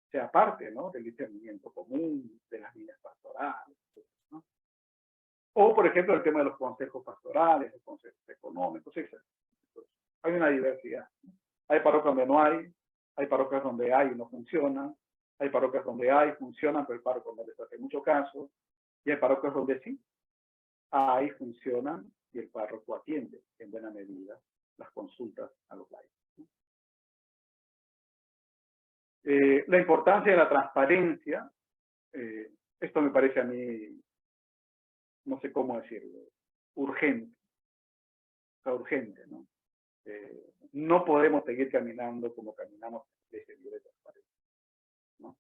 S2: sea parte, ¿no?, del discernimiento común, de las líneas pastorales, ¿no? O, por ejemplo, el tema de los consejos pastorales, los consejos económicos, etc. Hay una diversidad, ¿no? Hay parroquias donde no hay parroquias donde hay y no funcionan, hay parroquias donde hay, funcionan, pero el párroco no les hace mucho caso, y hay parroquias donde sí, hay, funcionan, y el párroco atiende en buena medida las consultas a los laicos, ¿no? La importancia de la transparencia, esto me parece a mí, no sé cómo decirlo, urgente, o sea, urgente, ¿no? No podemos seguir caminando como caminamos desde el libre de transparencia, ¿no?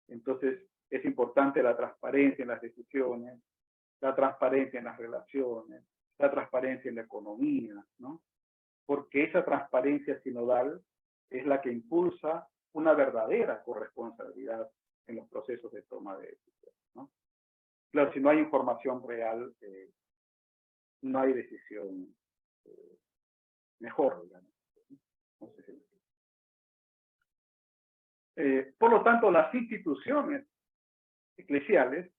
S2: Entonces, es importante la transparencia en las decisiones, la transparencia en las relaciones, la transparencia en la economía, ¿no? Porque esa transparencia sinodal es la que impulsa una verdadera corresponsabilidad en los procesos de toma de decisiones, ¿no? Claro, si no hay información real, no hay decisión mejor, digamos. No sé si por lo tanto, las instituciones eclesiales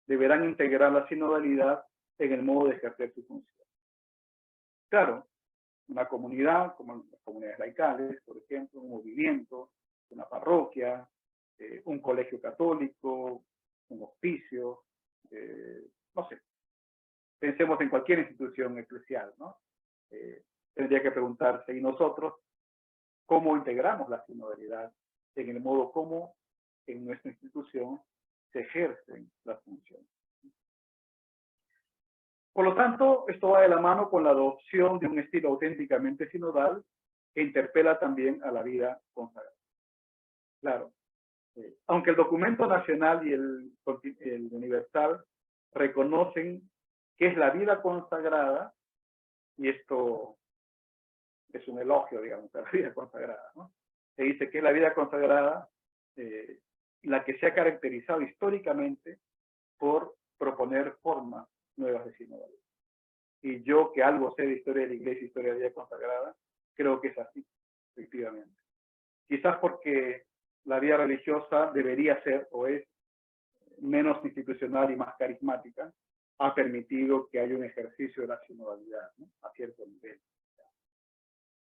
S2: deberán integrar la sinodalidad en el modo de ejercer su función. Claro, una comunidad, como las comunidades laicales, por ejemplo, un movimiento, una parroquia, un colegio católico, un hospicio, no sé. Pensemos en cualquier institución eclesial, ¿no? Tendría que preguntarse, ¿y nosotros cómo integramos la sinodalidad en el modo como en nuestra institución se ejercen las funciones? Por lo tanto, esto va de la mano con la adopción de un estilo auténticamente sinodal que interpela también a la vida consagrada. Claro, aunque el documento nacional y el universal reconocen que es la vida consagrada, y esto es un elogio, digamos, a la vida consagrada, ¿no? Se dice que es la vida consagrada la que se ha caracterizado históricamente por proponer formas nuevas de sinodalidad. Y yo, que algo sé de historia de la Iglesia, historia de la vida consagrada, creo que es así, efectivamente. Quizás porque la vida religiosa debería ser o es menos institucional y más carismática, ha permitido que haya un ejercicio de la sinodalidad, ¿no?, a cierto nivel.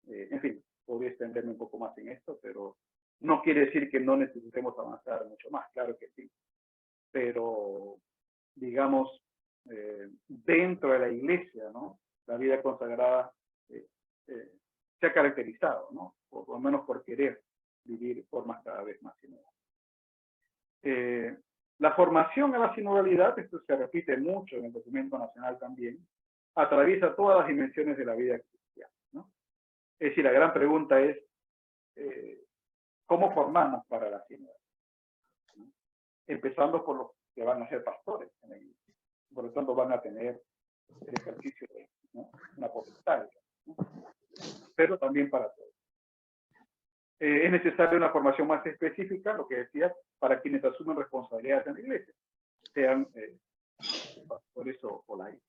S2: En fin, podría extenderme un poco más en esto, pero no quiere decir que no necesitemos avanzar mucho más, claro que sí. Pero, digamos, dentro de la Iglesia, ¿no?, la vida consagrada se ha caracterizado, ¿no?, por lo menos por querer vivir formas cada vez más sinodales. La formación a la sinodalidad, esto se repite mucho en el documento nacional también, atraviesa todas las dimensiones de la vida cristiana, ¿no? Es decir, la gran pregunta es, ¿cómo formamos para la sinodalidad? ¿No? Empezando por los que van a ser pastores en la iglesia. Por lo tanto, van a tener el ejercicio de, ¿no?, una potestad, ¿no?, pero también para todos. Es necesaria una formación más específica, lo que decía, para quienes asumen responsabilidades en la iglesia, sean pastores o laicos.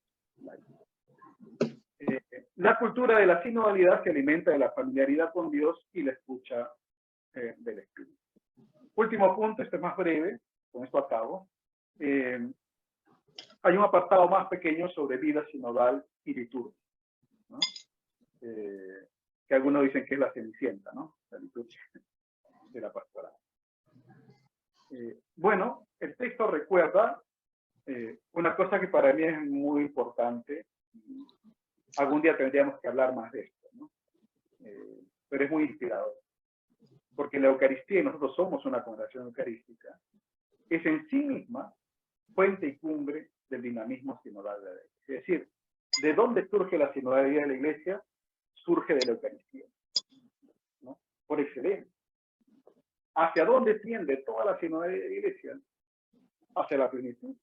S2: La cultura de la sinodalidad se alimenta de la familiaridad con Dios y la escucha del Espíritu. Último punto, este es más breve, con esto acabo. Hay un apartado más pequeño sobre vida sinodal y liturgia, ¿no?, que algunos dicen que es la cenicienta, ¿no?, la liturgia de la pastoral. Bueno, el texto recuerda una cosa que para mí es muy importante. Algún día tendríamos que hablar más de esto, ¿no? Pero es muy inspirador. porque la Eucaristía, y nosotros somos una congregación eucarística, es en sí misma fuente y cumbre del dinamismo sinodal de la Iglesia. Es decir, ¿de dónde surge la sinodalidad de la Iglesia? Surge de la Eucaristía, ¿no? Por excelencia. ¿Hacia dónde tiende toda la sinodalidad de la Iglesia? Hacia la plenitud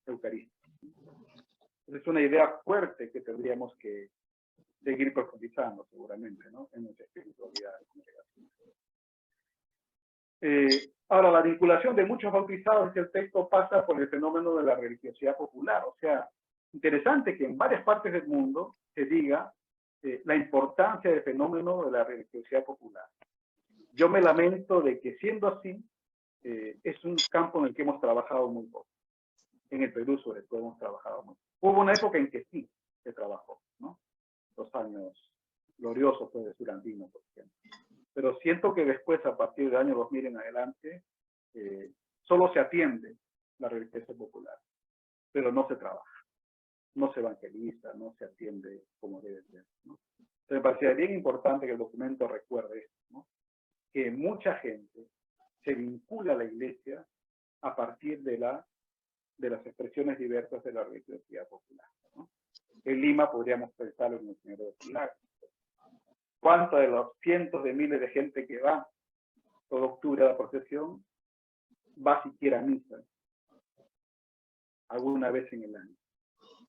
S2: eucarística. Es una idea fuerte que tendríamos que seguir profundizando seguramente, ¿no? En nuestra espiritualidad congregacional. Ahora, la vinculación de muchos bautizados, el texto pasa por el fenómeno de la religiosidad popular. O sea, interesante que en varias partes del mundo se diga la importancia del fenómeno de la religiosidad popular. Yo me lamento de que siendo así, es un campo en el que hemos trabajado muy poco. En el Perú, sobre todo, hemos trabajado mucho. Hubo una época en que sí se trabajó, ¿no? Los años gloriosos pues, de Surandino, por ejemplo. Pero siento que después, a partir del año 2000 en adelante, solo se atiende la religiosidad popular, pero no se trabaja, no se evangeliza, no se atiende como debe ser, ¿no? Entonces me parecía bien importante que el documento recuerde esto, ¿no? Que mucha gente se vincula a la Iglesia a partir de las expresiones diversas de la religiosidad popular, ¿no? En Lima podríamos pensarlo en el Señor de los Milagros. ¿Cuántos de los cientos de miles de gente que va todo octubre a la procesión va siquiera a misa alguna vez en el año?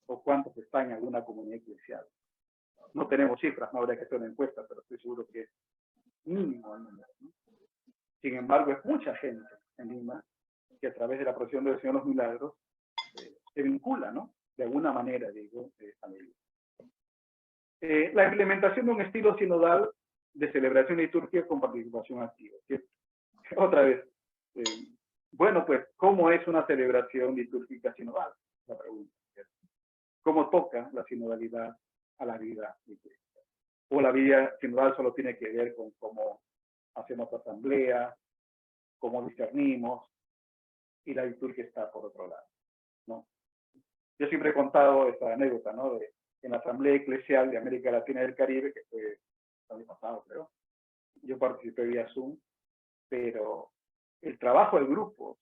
S2: ¿O cuántos están en alguna comunidad eclesial? No tenemos cifras, no habría que hacer una encuesta, pero estoy seguro que es mínimo el número, ¿no? Sin embargo, es mucha gente en Lima que a través de la procesión del Señor de los Milagros se vincula, ¿no? De alguna manera, digo, a la Iglesia. La implementación de un estilo sinodal de celebración litúrgica con participación activa. Otra vez, bueno, pues, ¿cómo es una celebración litúrgica sinodal? La pregunta. ¿Cómo toca la sinodalidad a la vida litúrgica? O la vida sinodal solo tiene que ver con cómo hacemos asamblea, cómo discernimos, y la liturgia está por otro lado, ¿no? Yo siempre he contado esta anécdota, ¿no? En la Asamblea Eclesial de América Latina y del Caribe, que fue el año pasado, creo, yo participé vía Zoom, pero el trabajo del grupo,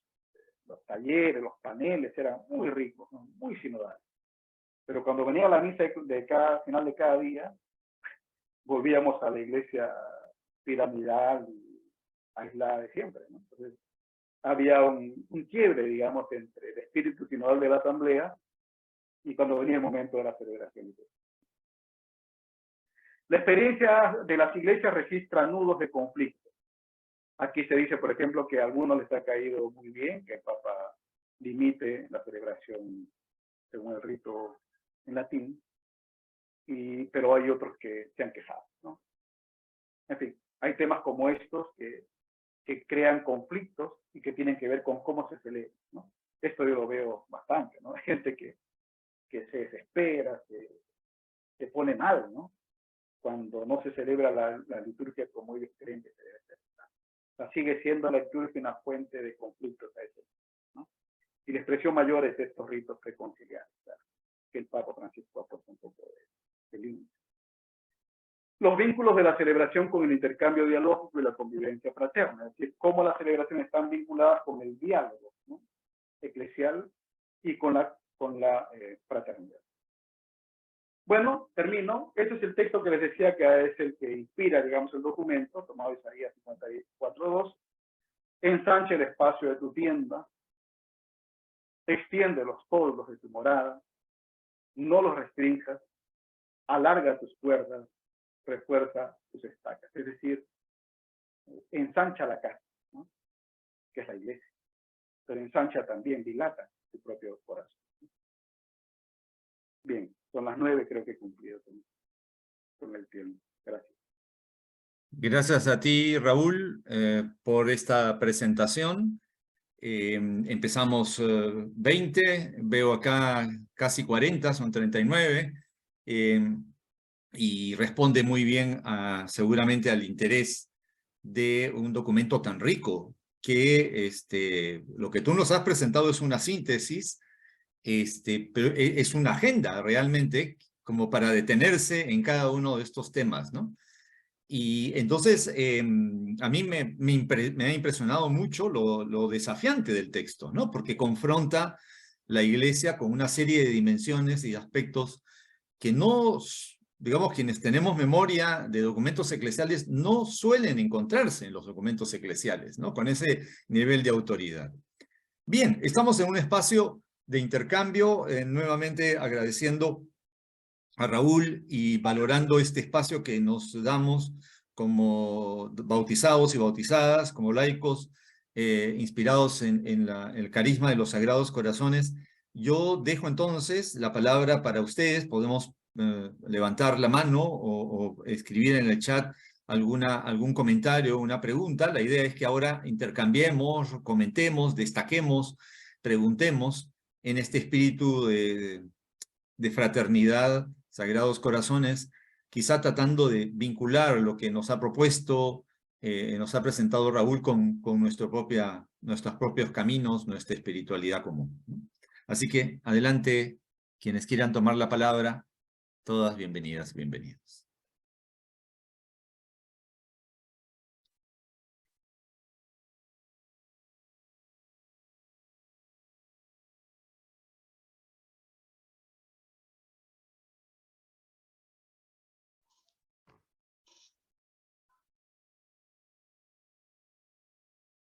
S2: los talleres, los paneles, eran muy ricos, ¿no? Muy sinodales. Pero cuando venía la misa final de cada día, volvíamos a la iglesia piramidal y aislada de siempre, ¿no? Entonces, había un quiebre, digamos, entre el espíritu sinodal de la asamblea y cuando venía el momento de la celebración. La experiencia de las iglesias registra nudos de conflicto. Aquí se dice, por ejemplo, que a algunos les ha caído muy bien que el Papa limite la celebración según el rito en latín, pero hay otros que se han quejado, ¿no? En fin, hay temas como estos que crean conflictos y que tienen que ver con cómo se celebra, ¿no? Esto yo lo veo bastante, ¿no? Hay gente que se desespera, se pone mal, ¿no? Cuando no se celebra la liturgia como ellos creen que se debe celebrar. O sea, sigue siendo la liturgia una fuente de conflictos a ese, ¿no? Y la expresión mayor es estos ritos preconciliares, ¿verdad? Que el Papa Francisco ha puesto un poco de límite. Los vínculos de la celebración con el intercambio dialógico y la convivencia fraterna, es decir, cómo las celebraciones están vinculadas con el diálogo, ¿no? Eclesial y con la fraternidad. Bueno, termino. Este es el texto que les decía que es el que inspira, digamos, el documento, tomado de Isaías 54:2. Ensancha el espacio de tu tienda, extiende los polvos de tu morada, no los restrinjas, alarga tus cuerdas, refuerza tus estacas. Es decir, ensancha la casa, ¿no? Que es la iglesia, pero ensancha también, dilata tu propio corazón. Bien, son las 9, creo que he cumplido con el tiempo. Gracias.
S1: Gracias a ti, Raúl, por esta presentación. Empezamos 20, veo acá casi 40, son 39, y responde muy bien seguramente al interés de un documento tan rico, que lo que tú nos has presentado es una síntesis, pero es una agenda realmente como para detenerse en cada uno de estos temas, ¿no? Y entonces, a mí me ha impresionado mucho lo desafiante del texto, ¿no? Porque confronta la Iglesia con una serie de dimensiones y aspectos que no, digamos, quienes tenemos memoria de documentos eclesiales no suelen encontrarse en los documentos eclesiales, ¿no? Con ese nivel de autoridad. Bien, estamos en un espacio de intercambio, nuevamente agradeciendo a Raúl y valorando este espacio que nos damos como bautizados y bautizadas, como laicos, inspirados en el carisma de los Sagrados Corazones. Yo dejo entonces la palabra para ustedes. Podemos levantar la mano o escribir en el chat algún comentario, una pregunta. La idea es que ahora intercambiemos, comentemos, destaquemos, preguntemos en este espíritu de fraternidad, Sagrados Corazones, quizá tratando de vincular lo que nos ha propuesto, nos ha presentado Raúl con nuestros propios caminos, nuestra espiritualidad común, ¿no? Así que adelante, quienes quieran tomar la palabra, todas bienvenidas, bienvenidos.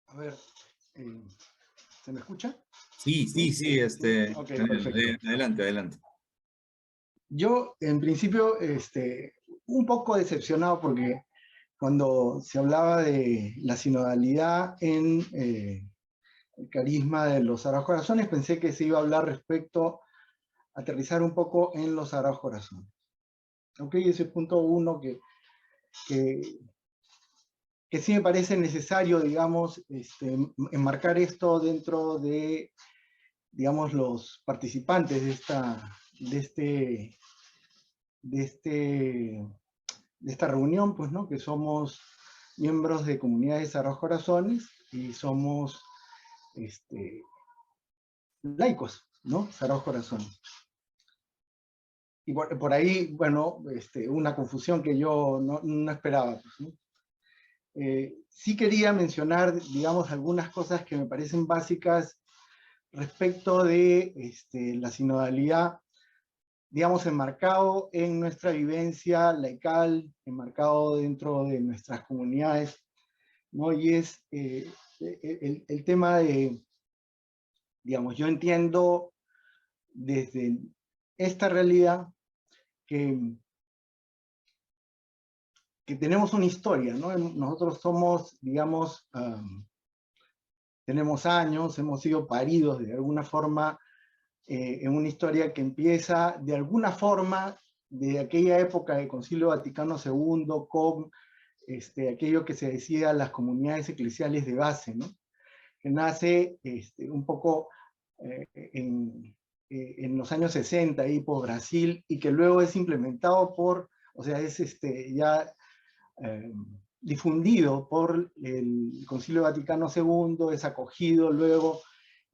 S3: A ver, ¿se me escucha?
S1: Sí, sí, sí,
S3: Ok, perfecto.
S1: adelante, adelante.
S3: Yo, en principio, un poco decepcionado porque cuando se hablaba de la sinodalidad en el carisma de los Sagrados Corazones, pensé que se iba a hablar respecto, aterrizar un poco en los Sagrados Corazones. Ok, ese punto uno que sí me parece necesario, digamos, enmarcar esto dentro de, digamos, los participantes de esta reunión, pues, ¿no? Que somos miembros de comunidades Sagrados Corazones y somos laicos, ¿no? Sagrados Corazones. Y por ahí, bueno, una confusión que yo no esperaba, pues, ¿no? Sí quería mencionar, digamos, algunas cosas que me parecen básicas respecto de la sinodalidad, digamos, enmarcado en nuestra vivencia laical, enmarcado dentro de nuestras comunidades, ¿no? Y es el tema de, digamos, yo entiendo desde esta realidad que tenemos una historia, ¿no? Nosotros somos, digamos, tenemos años, hemos sido paridos de alguna forma en una historia que empieza de alguna forma de aquella época del Concilio Vaticano II con aquello que se decía las comunidades eclesiales de base, ¿no? Que nace un poco en los años 60 ahí por Brasil y que luego es implementado o sea, es ya difundido por el Concilio Vaticano II, es acogido luego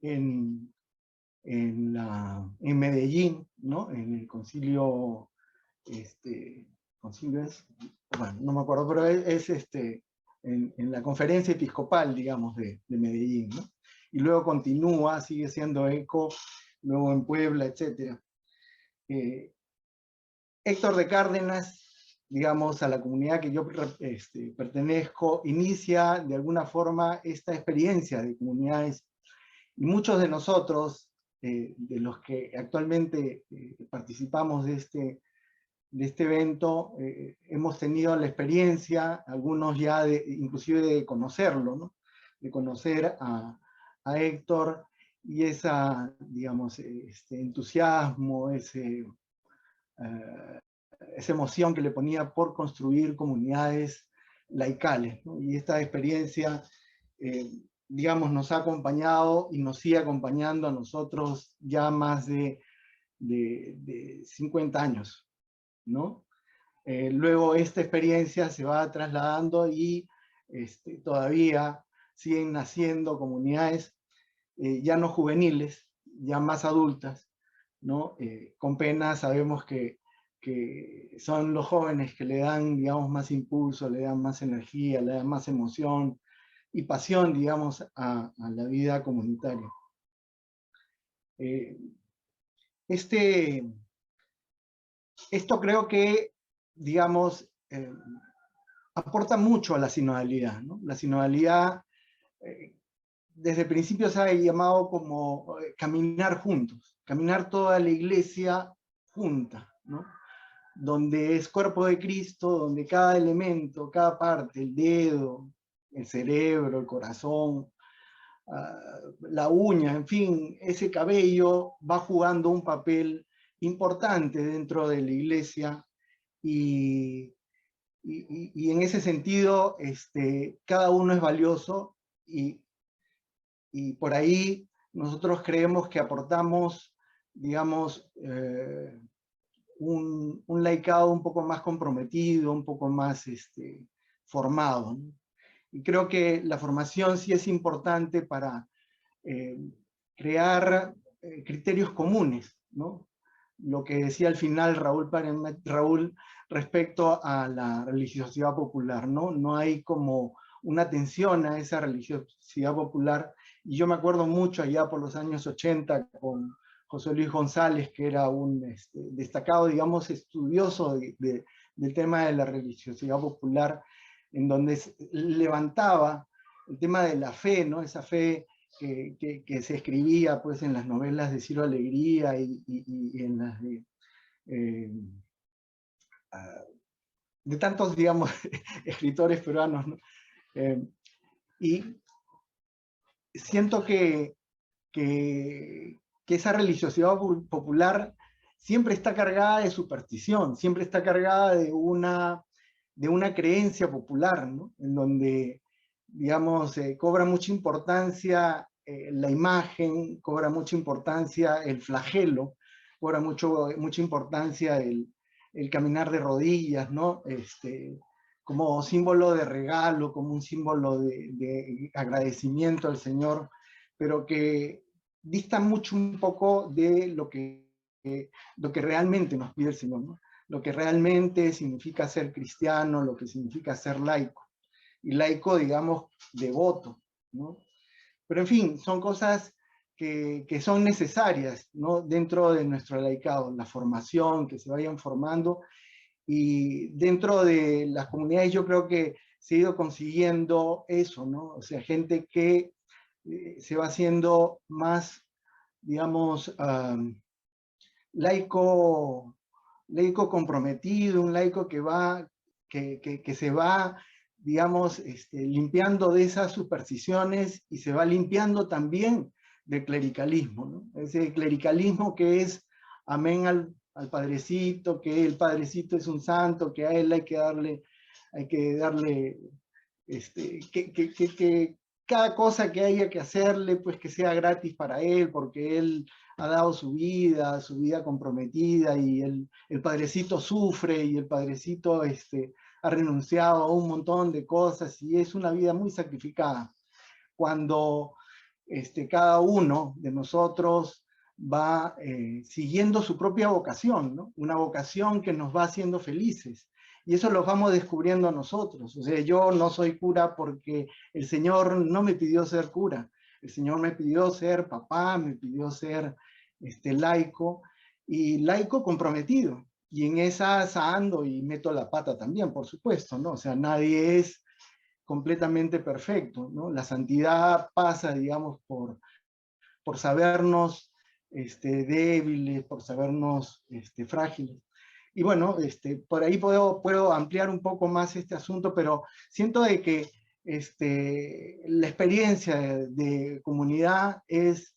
S3: en Medellín, ¿no? En el concilio, concilio es, bueno, no me acuerdo, pero es en la conferencia episcopal, digamos, de Medellín, ¿no? Y luego continúa, sigue siendo eco, luego en Puebla, etc. Héctor de Cárdenas, digamos, a la comunidad que yo pertenezco, inicia de alguna forma esta experiencia de comunidades y muchos de nosotros, de los que actualmente participamos de este evento, hemos tenido la experiencia, algunos ya inclusive de conocerlo, ¿no? De conocer a Héctor y esa, digamos, entusiasmo, esa emoción que le ponía por construir comunidades laicales, ¿no? Y esta experiencia, digamos, nos ha acompañado y nos sigue acompañando a nosotros ya más de 50 años, ¿no? Luego esta experiencia se va trasladando y todavía siguen naciendo comunidades ya no juveniles, ya más adultas, ¿no? Con pena sabemos que que son los jóvenes que le dan, digamos, más impulso, le dan más energía, le dan más emoción y pasión, digamos, a la vida comunitaria. Esto creo que, digamos, aporta mucho a la sinodalidad, ¿no? La sinodalidad, desde el principio se ha llamado como caminar juntos, caminar toda la iglesia junta, ¿no? Donde es cuerpo de Cristo, donde cada elemento, cada parte, el dedo, el cerebro, el corazón, la uña, en fin, ese cabello va jugando un papel importante dentro de la iglesia y en ese sentido cada uno es valioso y por ahí nosotros creemos que aportamos, digamos, un laicado un poco más comprometido, un poco más formado, ¿no? Y creo que la formación sí es importante para crear criterios comunes, ¿no? Lo que decía al final Raúl respecto a la religiosidad popular, ¿no? No hay como una atención a esa religiosidad popular. Y yo me acuerdo mucho allá por los años 80 con José Luis González, que era un destacado, digamos, estudioso del tema de la religiosidad popular, en donde levantaba el tema de la fe, ¿no? Esa fe que se escribía pues, en las novelas de Ciro Alegría y en las de tantos, digamos, escritores peruanos, ¿no? Y siento que esa religiosidad popular siempre está cargada de superstición, siempre está cargada de una creencia popular, ¿no? En donde, digamos, cobra mucha importancia la imagen, cobra mucha importancia el flagelo, cobra mucha importancia el caminar de rodillas, ¿no? Como símbolo de regalo, como un símbolo de agradecimiento al Señor, pero que dista mucho un poco de lo que realmente nos pide el Señor, ¿no? Lo que realmente significa ser cristiano, lo que significa ser laico. Y laico, digamos, devoto, ¿no? Pero en fin, son cosas que son necesarias, ¿no? Dentro de nuestro laicado, la formación, que se vayan formando. Y dentro de las comunidades yo creo que se ha ido consiguiendo eso, ¿no? O sea, gente que se va haciendo más, digamos, laico comprometido, un laico que se va, digamos, limpiando de esas supersticiones y se va limpiando también del clericalismo, ¿no? Ese clericalismo que es amén al Padrecito, que el Padrecito es un santo, que a él hay que darle que cada cosa que haya que hacerle, pues que sea gratis para él, porque él ha dado su vida comprometida, y el Padrecito sufre, y el Padrecito ha renunciado a un montón de cosas, y es una vida muy sacrificada. Cuando cada uno de nosotros va siguiendo su propia vocación, ¿no? Una vocación que nos va haciendo felices. Y eso lo vamos descubriendo nosotros. O sea, yo no soy cura porque el Señor no me pidió ser cura. El Señor me pidió ser papá, me pidió ser laico, y laico comprometido. Y en esas ando y meto la pata también, por supuesto, ¿no? O sea, nadie es completamente perfecto, ¿no? La santidad pasa, digamos, por sabernos débiles, por sabernos frágiles. Y bueno, por ahí puedo ampliar un poco más este asunto, pero siento de que la experiencia de comunidad es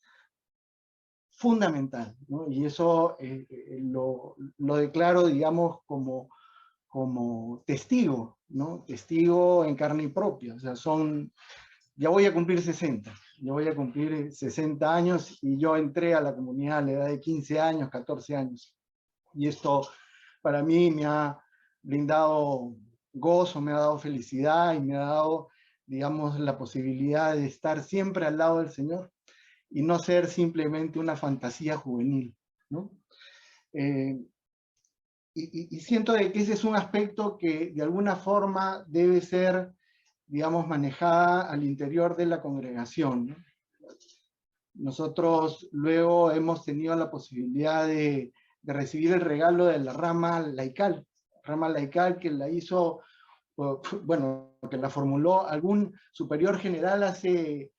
S3: fundamental, ¿no? Y eso lo declaro, digamos, como testigo, ¿no? Testigo en carne y propia. O sea, ya voy a cumplir 60, yo voy a cumplir 60 años, y yo entré a la comunidad a la edad de 15 años, 14 años. Y esto para mí me ha brindado gozo, me ha dado felicidad, y me ha dado, digamos, la posibilidad de estar siempre al lado del Señor y no ser simplemente una fantasía juvenil, ¿no? y siento de que ese es un aspecto que de alguna forma debe ser, digamos, manejada al interior de la congregación, ¿no? Nosotros luego hemos tenido la posibilidad de recibir el regalo de la rama laical que la hizo, bueno, que la formuló algún superior general hace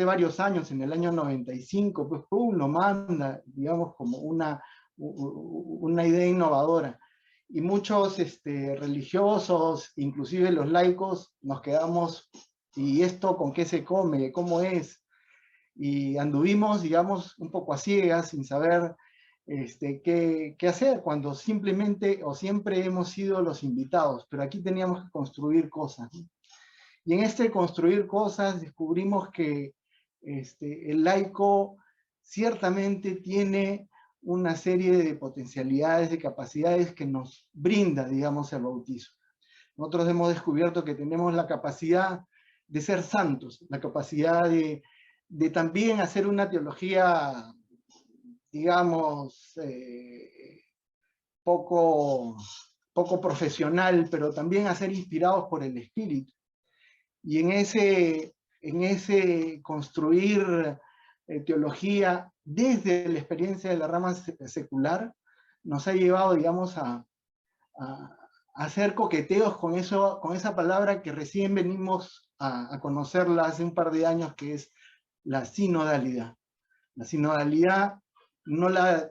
S3: varios años, en el año 95, pues lo manda, digamos, como una idea innovadora. Y muchos religiosos, inclusive los laicos, nos quedamos, ¿y esto con qué se come? ¿Cómo es? Y anduvimos, digamos, un poco a ciegas, sin saber qué hacer, cuando simplemente o siempre hemos sido los invitados, pero aquí teníamos que construir cosas, ¿no? Y en este construir cosas descubrimos que el laico ciertamente tiene una serie de potencialidades, de capacidades que nos brinda, digamos, el bautismo. Nosotros hemos descubierto que tenemos la capacidad de ser santos, la capacidad de también hacer una teología, digamos, poco profesional, pero también a ser inspirados por el Espíritu. Y en ese construir teología desde la experiencia de la rama secular, nos ha llevado, digamos, a hacer coqueteos con esa palabra que recién venimos a conocerla hace un par de años, que es la sinodalidad. La sinodalidad no la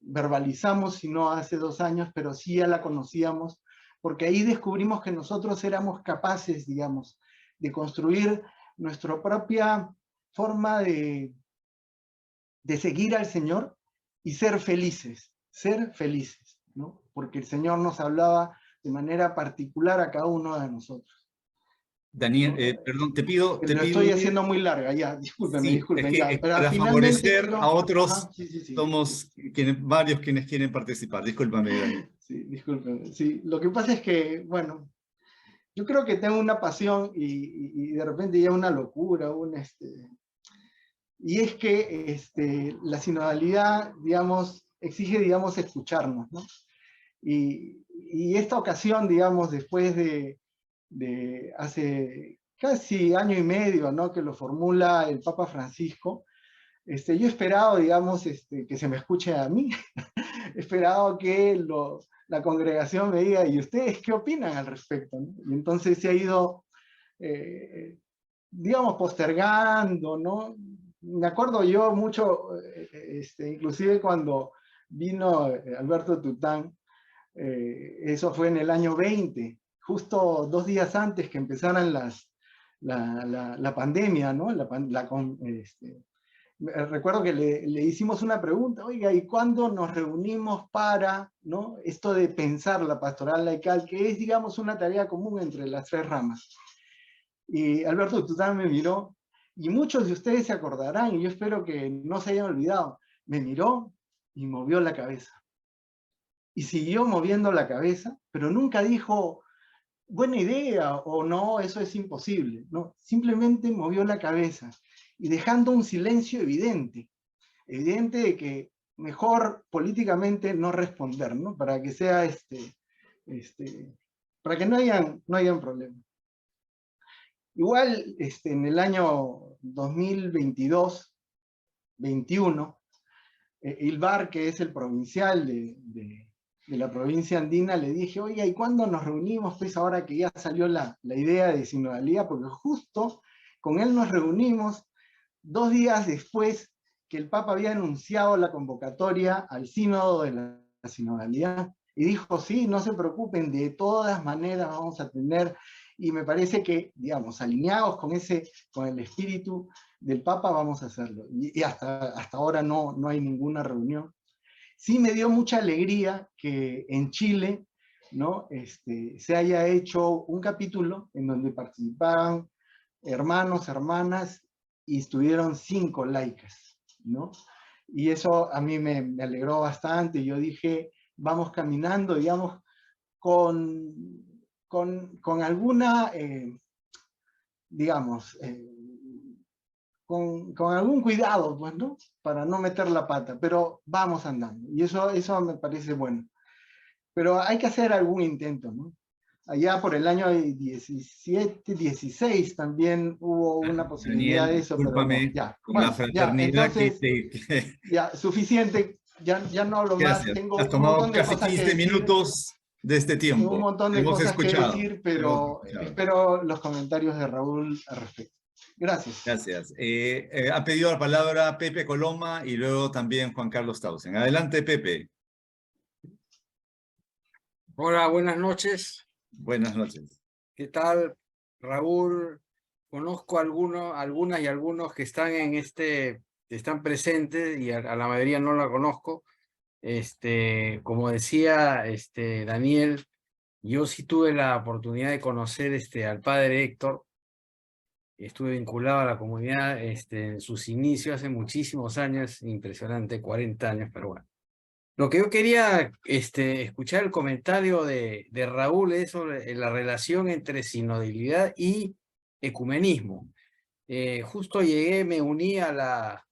S3: verbalizamos sino hace 2 años, pero sí ya la conocíamos, porque ahí descubrimos que nosotros éramos capaces, digamos, de construir nuestra propia forma de seguir al Señor y ser felices, ¿no? Porque el Señor nos hablaba de manera particular a cada uno de nosotros.
S1: Daniel, perdón, te pido...
S3: Lo estoy haciendo muy larga, ya, discúlpeme,
S1: Sí, es que,
S3: ya. Pero
S1: para
S3: finalmente
S1: favorecer a otros,
S3: ajá, sí.
S1: somos varios quienes quieren participar. Discúlpame, Daniel.
S3: Sí, discúlpeme. Sí, lo que pasa es que, bueno, yo creo que tengo una pasión y de repente ya una locura, y es que la sinodalidad, digamos, exige, digamos, escucharnos, ¿no? Y esta ocasión, digamos, después de hace casi año y medio, ¿no?, que lo formula el Papa Francisco, yo he esperado, digamos, que se me escuche a mí, he esperado que la congregación me diga, ¿y ustedes qué opinan al respecto?, ¿no? Y entonces se ha ido, digamos, postergando, ¿no? Me acuerdo yo mucho, inclusive cuando vino Alberto Tután, eso fue en el año 20, justo 2 días antes que empezaran la pandemia, ¿no? Recuerdo que le hicimos una pregunta, oiga, ¿y cuándo nos reunimos para, ¿no?, esto de pensar la pastoral laical, que es, digamos, una tarea común entre las 3 ramas? Y Alberto Tután me miró, y muchos de ustedes se acordarán, y yo espero que no se hayan olvidado, me miró y movió la cabeza. Y siguió moviendo la cabeza, pero nunca dijo, buena idea, o no, eso es imposible. No, simplemente movió la cabeza, y dejando un silencio evidente de que mejor políticamente no responder, ¿no? Para que sea para que no hayan problemas. Igual, en el año 2022-21, Ilbar, que es el provincial de la provincia andina, le dije, oiga, ¿y cuándo nos reunimos? Pues ahora que ya salió la idea de sinodalidad, porque justo con él nos reunimos 2 días después que el Papa había anunciado la convocatoria al sínodo de la sinodalidad, y dijo, sí, no se preocupen, de todas maneras vamos a tener, y me parece que, digamos, alineados con el espíritu del Papa, vamos a hacerlo. Y hasta ahora no hay ninguna reunión. Sí me dio mucha alegría que en Chile, ¿no?, se haya hecho un capítulo en donde participaban hermanos, hermanas, y estuvieron 5 laicas, ¿no? Y eso a mí me alegró bastante. Yo dije, vamos caminando, digamos, con alguna, digamos, con algún cuidado, pues, ¿no? Para no meter la pata, pero vamos andando. Y eso me parece bueno. Pero hay que hacer algún intento, ¿no? Allá por el año 17, 16 también hubo una posibilidad
S1: Daniel,
S3: de eso, pero no,
S1: discúlpame,
S3: ya.
S1: con la
S3: Bueno, ya,
S1: fraternidad
S3: entonces, ya, suficiente, ya no hablo más,
S1: Gracias.
S3: tengo
S1: Has
S3: un montón
S1: tomado
S3: de
S1: casi
S3: cosas que
S1: 15
S3: decir,
S1: minutos de este
S3: tengo un
S1: tiempo.
S3: montón
S1: Te
S3: de
S1: hemos
S3: cosas que
S1: escuchado.
S3: decir,
S1: Te hemos
S3: pero
S1: escuchado.
S3: espero los comentarios de Raúl al respecto. Gracias.
S1: Gracias. Ha pedido la palabra Pepe Coloma y luego también Juan Carlos Tausen. Adelante, Pepe.
S4: Hola, buenas noches.
S1: Buenas noches.
S4: ¿Qué tal, Raúl? Conozco algunas y algunos que están están presentes y a la mayoría no la conozco. Como decía Daniel, yo sí tuve la oportunidad de conocer al padre Héctor. Estuve vinculado a la comunidad en sus inicios hace muchísimos años, impresionante, 40 años, pero bueno. Lo que yo quería escuchar el comentario de Raúl es sobre la relación entre sinodalidad y ecumenismo. Justo llegué, me uní a la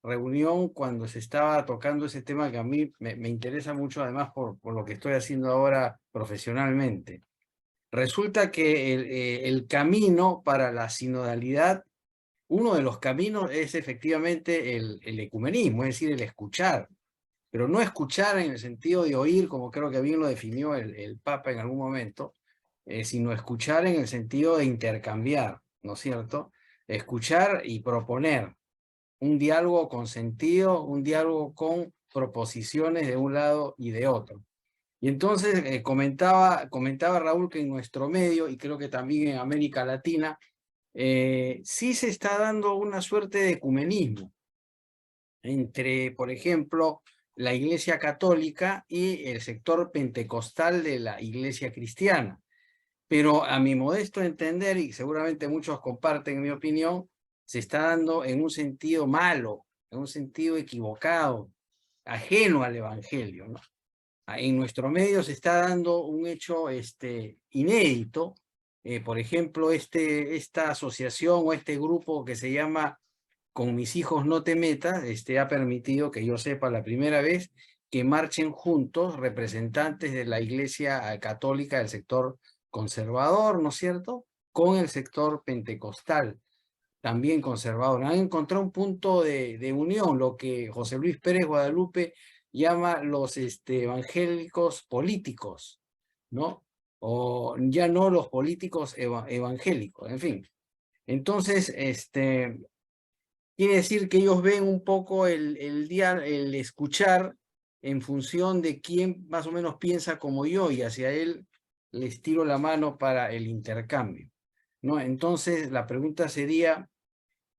S4: reunión cuando se estaba tocando ese tema que a mí me interesa mucho, además por lo que estoy haciendo ahora profesionalmente. Resulta que el camino para la sinodalidad, uno de los caminos es efectivamente el ecumenismo, es decir, el escuchar, pero no escuchar en el sentido de oír, como creo que bien lo definió el Papa en algún momento, sino escuchar en el sentido de intercambiar, ¿no es cierto? Escuchar y proponer un diálogo con sentido, un diálogo con proposiciones de un lado y de otro. Y entonces comentaba Raúl que en nuestro medio, y creo que también en América Latina, sí se está dando una suerte de ecumenismo entre, por ejemplo, la Iglesia Católica y el sector pentecostal de la Iglesia Cristiana. Pero a mi modesto entender, y seguramente muchos comparten mi opinión, se está dando en un sentido malo, en un sentido equivocado, ajeno al Evangelio, ¿no? En nuestro medio se está dando un hecho inédito. Por ejemplo, esta asociación o este grupo que se llama Con mis hijos no te metas, ha permitido que yo sepa la primera vez que marchen juntos representantes de la Iglesia Católica del sector conservador, ¿no es cierto?, con el sector pentecostal, también conservador. Han encontrado un punto de unión, lo que José Luis Pérez Guadalupe llama los evangélicos políticos, ¿no? O ya no los políticos evangélicos, en fin. Entonces, quiere decir que ellos ven un poco el escuchar en función de quién más o menos piensa como yo, y hacia él les tiro la mano para el intercambio, ¿no? Entonces, la pregunta sería,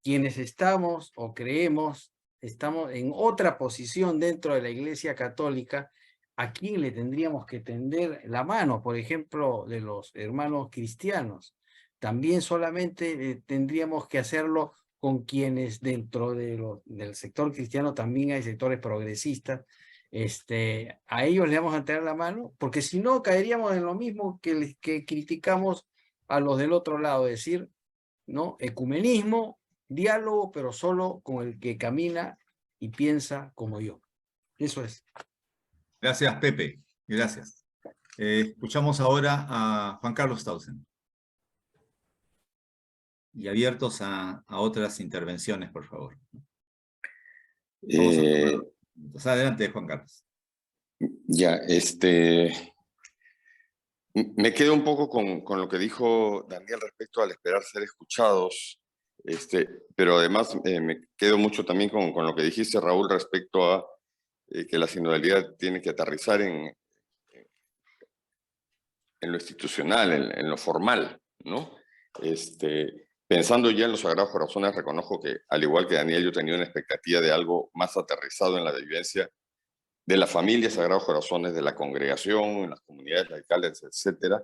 S4: quienes estamos o creemos, estamos en otra posición dentro de la Iglesia Católica, ¿a quién le tendríamos que tender la mano? Por ejemplo, de los hermanos cristianos. También solamente tendríamos que hacerlo con quienes dentro del sector cristiano también hay sectores progresistas. A ellos le vamos a tender la mano, porque si no caeríamos en lo mismo que criticamos a los del otro lado, es decir, ¿no? Ecumenismo, diálogo, pero solo con el que camina y piensa como yo. Eso es.
S1: Gracias, Pepe. Gracias. Escuchamos ahora a Juan Carlos Tausen. Y abiertos a otras intervenciones, por favor. Adelante, Juan Carlos.
S5: Ya, me quedo un poco con lo que dijo Daniel respecto al esperar ser escuchados, pero además me quedo mucho también con lo que dijiste, Raúl, respecto a que la sinodalidad tiene que aterrizar en lo institucional, en lo formal, ¿no? Pensando ya en los Sagrados Corazones, reconozco que, al igual que Daniel, yo tenía una expectativa de algo más aterrizado en la vivencia de la familia Sagrados Corazones, de la congregación, en las comunidades laicales, etcétera,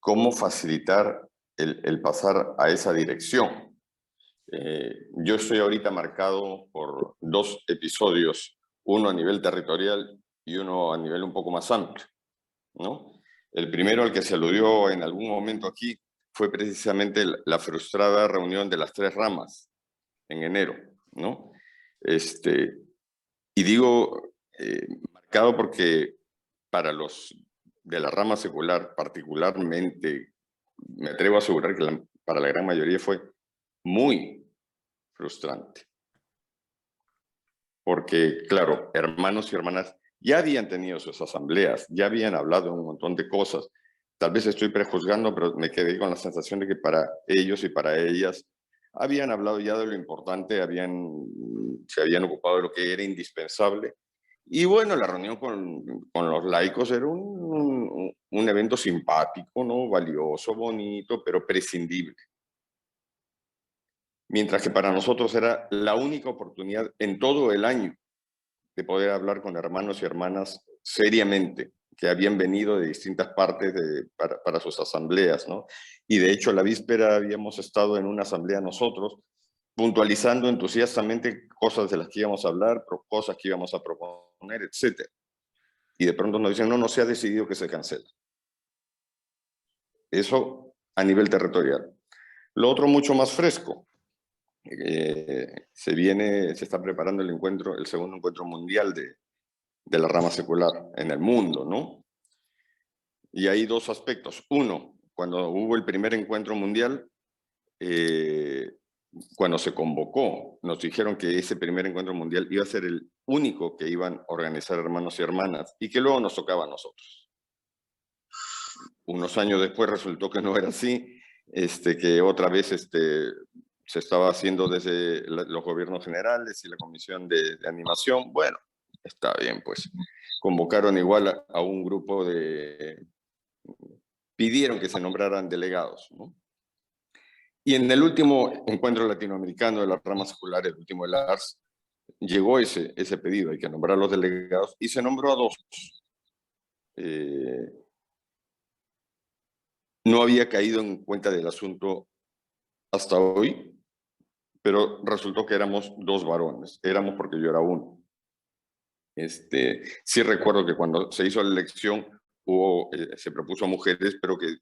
S5: cómo facilitar el pasar a esa dirección. Yo estoy ahorita marcado por dos episodios, uno a nivel territorial y uno a nivel un poco más amplio, ¿no? El primero al que se aludió en algún momento aquí fue precisamente la frustrada reunión de las 3 ramas en enero, ¿no? Y digo marcado porque para los de la rama secular, particularmente, me atrevo a asegurar que para la gran mayoría fue muy frustrante. Porque, claro, hermanos y hermanas ya habían tenido sus asambleas, ya habían hablado de un montón de cosas. Tal vez estoy prejuzgando, pero me quedé con la sensación de que para ellos y para ellas habían hablado ya de lo importante, se habían ocupado de lo que era indispensable. Y bueno, la reunión con los laicos era un evento simpático, ¿no? Valioso, bonito, pero prescindible. Mientras que para nosotros era la única oportunidad en todo el año de poder hablar con hermanos y hermanas seriamente, que habían venido de distintas partes para sus asambleas, ¿no? Y de hecho, la víspera habíamos estado en una asamblea nosotros, puntualizando entusiastamente cosas de las que íbamos a hablar, cosas que íbamos a proponer, etc. Y de pronto nos dicen, no se ha decidido que se cancela. Eso a nivel territorial. Lo otro mucho más fresco. Se está preparando el segundo encuentro mundial de la rama secular en el mundo, ¿no? Y hay 2 aspectos. Uno, cuando hubo el primer encuentro mundial, cuando se convocó, nos dijeron que ese primer encuentro mundial iba a ser el único que iban a organizar hermanos y hermanas y que luego nos tocaba a nosotros. Unos años después resultó que no era así, que otra vez se estaba haciendo desde los gobiernos generales y la comisión de animación. Bueno, está bien, pues. Convocaron igual a un grupo pidieron que se nombraran delegados, ¿no? Y en el último encuentro latinoamericano de la rama secular, el último de la ARS, llegó ese pedido, hay que nombrar a los delegados, y se nombró a 2. No había caído en cuenta del asunto hasta hoy, pero resultó que éramos 2 varones. Éramos porque yo era uno. Sí recuerdo que cuando se hizo la elección se propuso a mujeres, pero que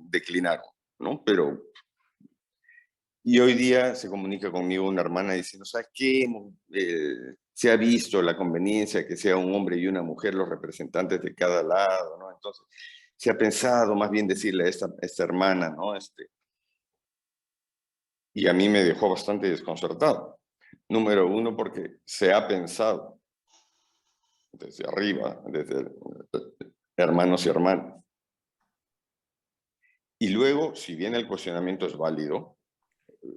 S5: declinaron, ¿no? Y hoy día se comunica conmigo una hermana diciendo, ¿sabes qué? Se ha visto la conveniencia que sea un hombre y una mujer los representantes de cada lado, ¿no? Entonces, se ha pensado más bien decirle a esta hermana, ¿no? Y a mí me dejó bastante desconcertado. Número 1, porque se ha pensado desde arriba, desde hermanos y hermanas. Y luego, si bien el cuestionamiento es válido,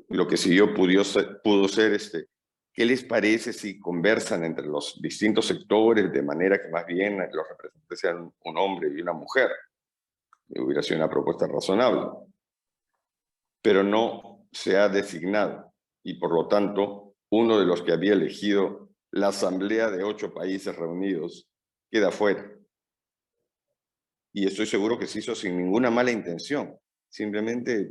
S5: lo que siguió pudo ser ¿qué les parece si conversan entre los distintos sectores de manera que más bien los representantes sean un hombre y una mujer? Hubiera sido una propuesta razonable. Pero no se ha designado y por lo tanto uno de los que había elegido la asamblea de 8 países reunidos queda fuera. Y estoy seguro que se hizo sin ninguna mala intención. Simplemente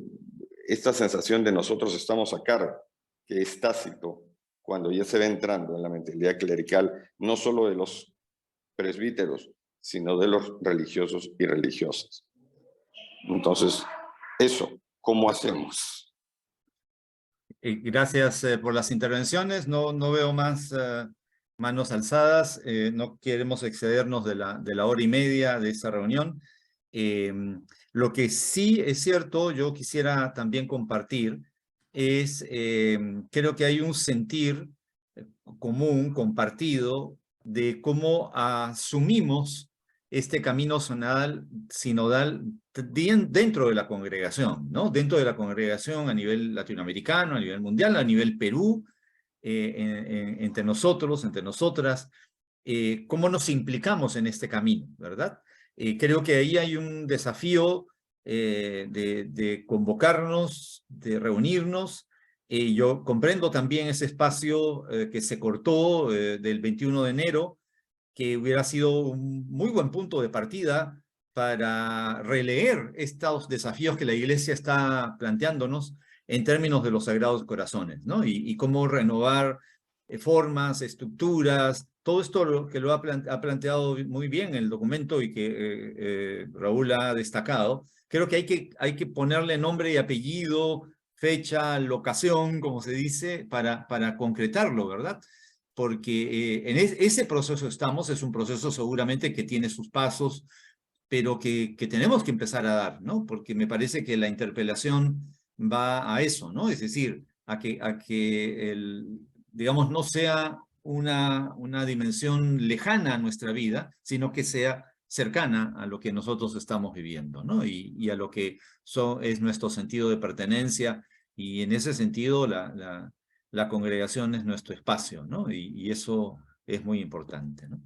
S5: esta sensación de nosotros estamos a cargo, que es tácito, cuando ya se va entrando en la mentalidad clerical, no solo de los presbíteros, sino de los religiosos y religiosas. Entonces, eso, ¿cómo hacemos?
S1: Gracias por las intervenciones. No veo más manos alzadas. No queremos excedernos de la hora y media de esta reunión. Lo que sí es cierto, yo quisiera también compartir, es creo que hay un sentir común, compartido, de cómo asumimos este camino sinodal dentro de la congregación, ¿no? Dentro de la congregación a nivel latinoamericano, a nivel mundial, a nivel Perú, entre nosotros, entre nosotras, cómo nos implicamos en este camino, ¿verdad? Creo que ahí hay un desafío de convocarnos, de reunirnos. Yo comprendo también ese espacio que se cortó del 21 de enero, que hubiera sido un muy buen punto de partida para releer estos desafíos que la Iglesia está planteándonos en términos de los Sagrados Corazones, ¿no? Y cómo renovar formas, estructuras, todo esto que lo ha planteado muy bien el documento y que Raúl ha destacado, creo que hay que ponerle nombre y apellido, fecha, locación, como se dice, para concretarlo, ¿verdad? Porque en ese proceso estamos, es un proceso seguramente que tiene sus pasos, pero que tenemos que empezar a dar, ¿no? Porque me parece que la interpelación va a eso, ¿no? Es decir, a que digamos, no sea una dimensión lejana a nuestra vida, sino que sea cercana a lo que nosotros estamos viviendo, ¿no? Y a lo que es nuestro sentido de pertenencia, y en ese sentido la congregación es nuestro espacio, ¿no? Y eso es muy importante, ¿no?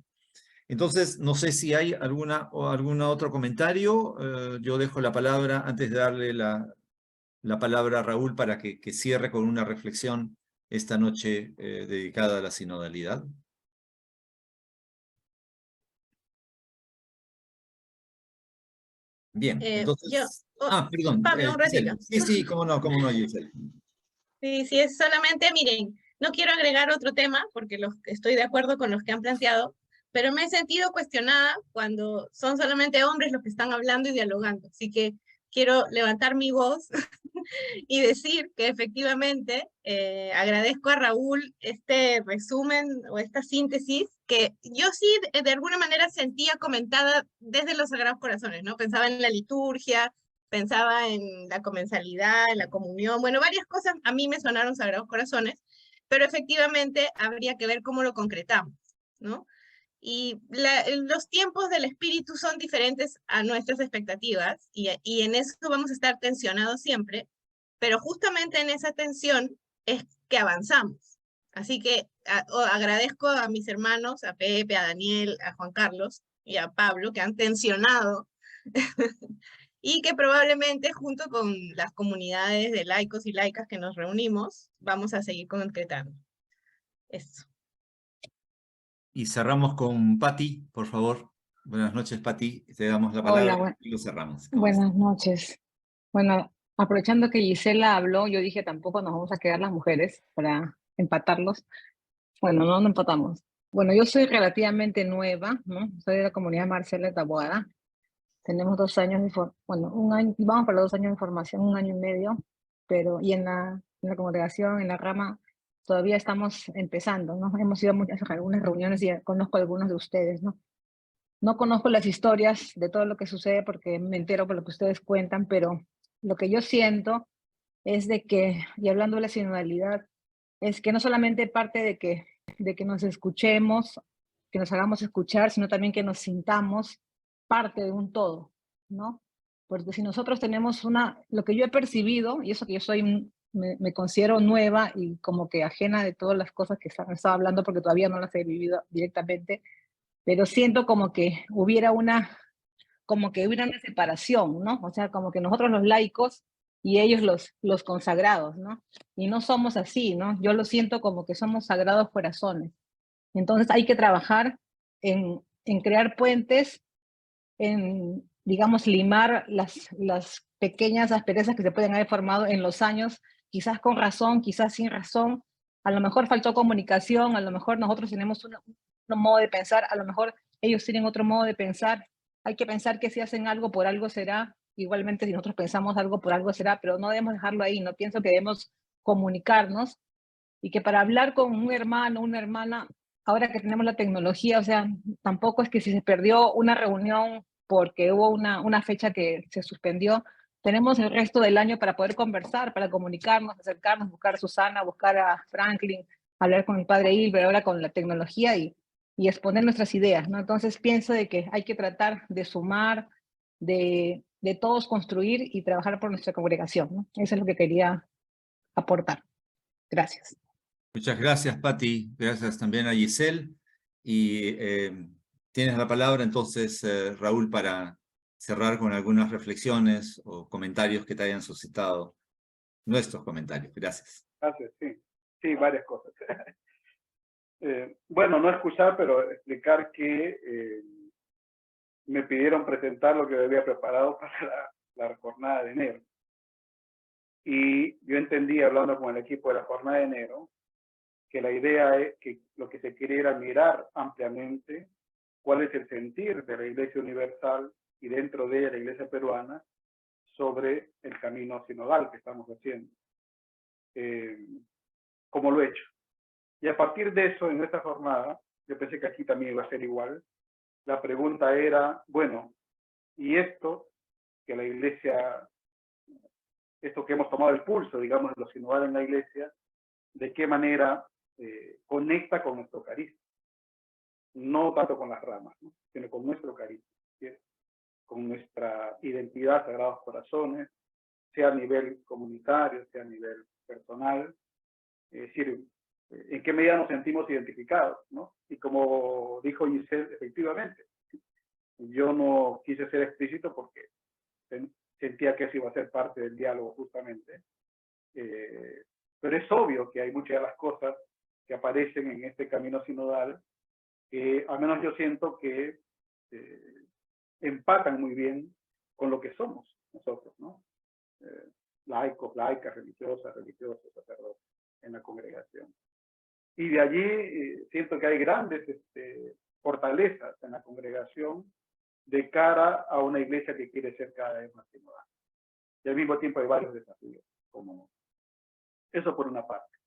S1: Entonces, no sé si hay algún otro comentario. Yo dejo la palabra, antes de darle la palabra a Raúl para que cierre con una reflexión esta noche dedicada a la sinodalidad. Bien, entonces... perdón.
S6: Pablo, un ratito.
S1: Sí, cómo no, Giselle.
S6: Sí, es solamente, miren, no quiero agregar otro tema, porque estoy de acuerdo con los que han planteado, pero me he sentido cuestionada cuando son solamente hombres los que están hablando y dialogando. Así que quiero levantar mi voz y decir que efectivamente agradezco a Raúl este resumen o esta síntesis que yo sí de alguna manera sentía comentada desde los Sagrados Corazones, ¿no? Pensaba en la liturgia, pensaba en la comensalidad, en la comunión, bueno, varias cosas a mí me sonaron Sagrados Corazones, pero efectivamente habría que ver cómo lo concretamos, ¿no? Y los tiempos del espíritu son diferentes a nuestras expectativas y en eso vamos a estar tensionados siempre, pero justamente en esa tensión es que avanzamos. Así que agradezco a mis hermanos, a Pepe, a Daniel, a Juan Carlos y a Pablo, que han tensionado y que probablemente junto con las comunidades de laicos y laicas que nos reunimos, vamos a seguir concretando. Eso.
S1: Y cerramos con Pati, por favor. Buenas noches, Pati. Te damos la palabra.
S7: Hola,
S1: y lo cerramos.
S7: buenas noches. Bueno, aprovechando que Gisela habló, yo dije tampoco nos vamos a quedar las mujeres para empatarlos. Bueno, no empatamos. Bueno, yo soy relativamente nueva, ¿no? Soy de la comunidad Marcela de Taboada. Tenemos 2 años de bueno, un año, vamos para los 2 años de formación, 1 año y medio, pero y en la congregación, en la rama, todavía estamos empezando, ¿no? Hemos ido a algunas reuniones y conozco a algunos de ustedes, ¿no? No conozco las historias de todo lo que sucede porque me entero por lo que ustedes cuentan, pero lo que yo siento es de que, y hablando de la sinodalidad, es que no solamente parte de que nos escuchemos, que nos hagamos escuchar, sino también que nos sintamos parte de un todo, ¿no? Porque si nosotros tenemos lo que yo he percibido, y eso que yo soy, me considero nueva y como que ajena de todas las cosas que han estado hablando porque todavía no las he vivido directamente, pero siento como que hubiera una separación, ¿no? O sea, como que nosotros los laicos y ellos los consagrados, ¿no? Y no somos así, ¿no? Yo lo siento como que somos sagrados corazones. Entonces hay que trabajar en crear puentes, en, digamos, limar las pequeñas asperezas que se pueden haber formado en los años, quizás con razón, quizás sin razón. A lo mejor faltó comunicación, a lo mejor nosotros tenemos un modo de pensar, a lo mejor ellos tienen otro modo de pensar. Hay que pensar que si hacen algo, por algo será. Igualmente, si nosotros pensamos algo, por algo será, pero no debemos dejarlo ahí. No pienso que debemos comunicarnos y que para hablar con un hermano, una hermana, ahora que tenemos la tecnología, o sea, tampoco es que si se perdió una reunión porque hubo una fecha que se suspendió, tenemos el resto del año para poder conversar, para comunicarnos, acercarnos, buscar a Susana, buscar a Franklin, hablar con el padre Hilbert, ahora con la tecnología y exponer nuestras ideas, ¿no? Entonces pienso de que hay que tratar de sumar, de todos construir y trabajar por nuestra congregación, ¿no? Eso es lo que quería aportar. Gracias.
S1: Muchas gracias, Pati. Gracias también a Giselle. Y tienes la palabra entonces, Raúl, para cerrar con algunas reflexiones o comentarios que te hayan suscitado nuestros comentarios. Gracias.
S2: Gracias, sí, varias cosas. Bueno, no escuchar, pero explicar que me pidieron presentar lo que había preparado para la jornada de enero. Y yo entendí, hablando con el equipo de la jornada de enero, que la idea es que lo que se quiere era mirar ampliamente cuál es el sentir de la Iglesia Universal y dentro de ella la Iglesia peruana sobre el camino sinodal que estamos haciendo, como lo he hecho. Y a partir de eso, en esta jornada, yo pensé que aquí también iba a ser igual, la pregunta era, bueno, ¿y esto que la Iglesia, esto que hemos tomado el pulso, digamos, de lo sinodal en la Iglesia, de qué manera conecta con nuestro carisma? No tanto con las ramas, ¿no? Sino con nuestro carisma, ¿sí? Con nuestra identidad Sagrados Corazones, sea a nivel comunitario, sea a nivel personal, es decir, en qué medida nos sentimos identificados, ¿no? Y como dijo Giselle, efectivamente, yo no quise ser explícito porque sentía que eso iba a ser parte del diálogo justamente, pero es obvio que hay muchas de las cosas que aparecen en este camino sinodal que al menos yo siento que empatan muy bien con lo que somos nosotros, ¿no? Laicos, laicas, religiosas, religiosos, sacerdotes en la congregación. Y de allí siento que hay grandes fortalezas en la congregación de cara a una iglesia que quiere ser cada vez más sinodal. Y al mismo tiempo hay varios desafíos, como eso por una parte.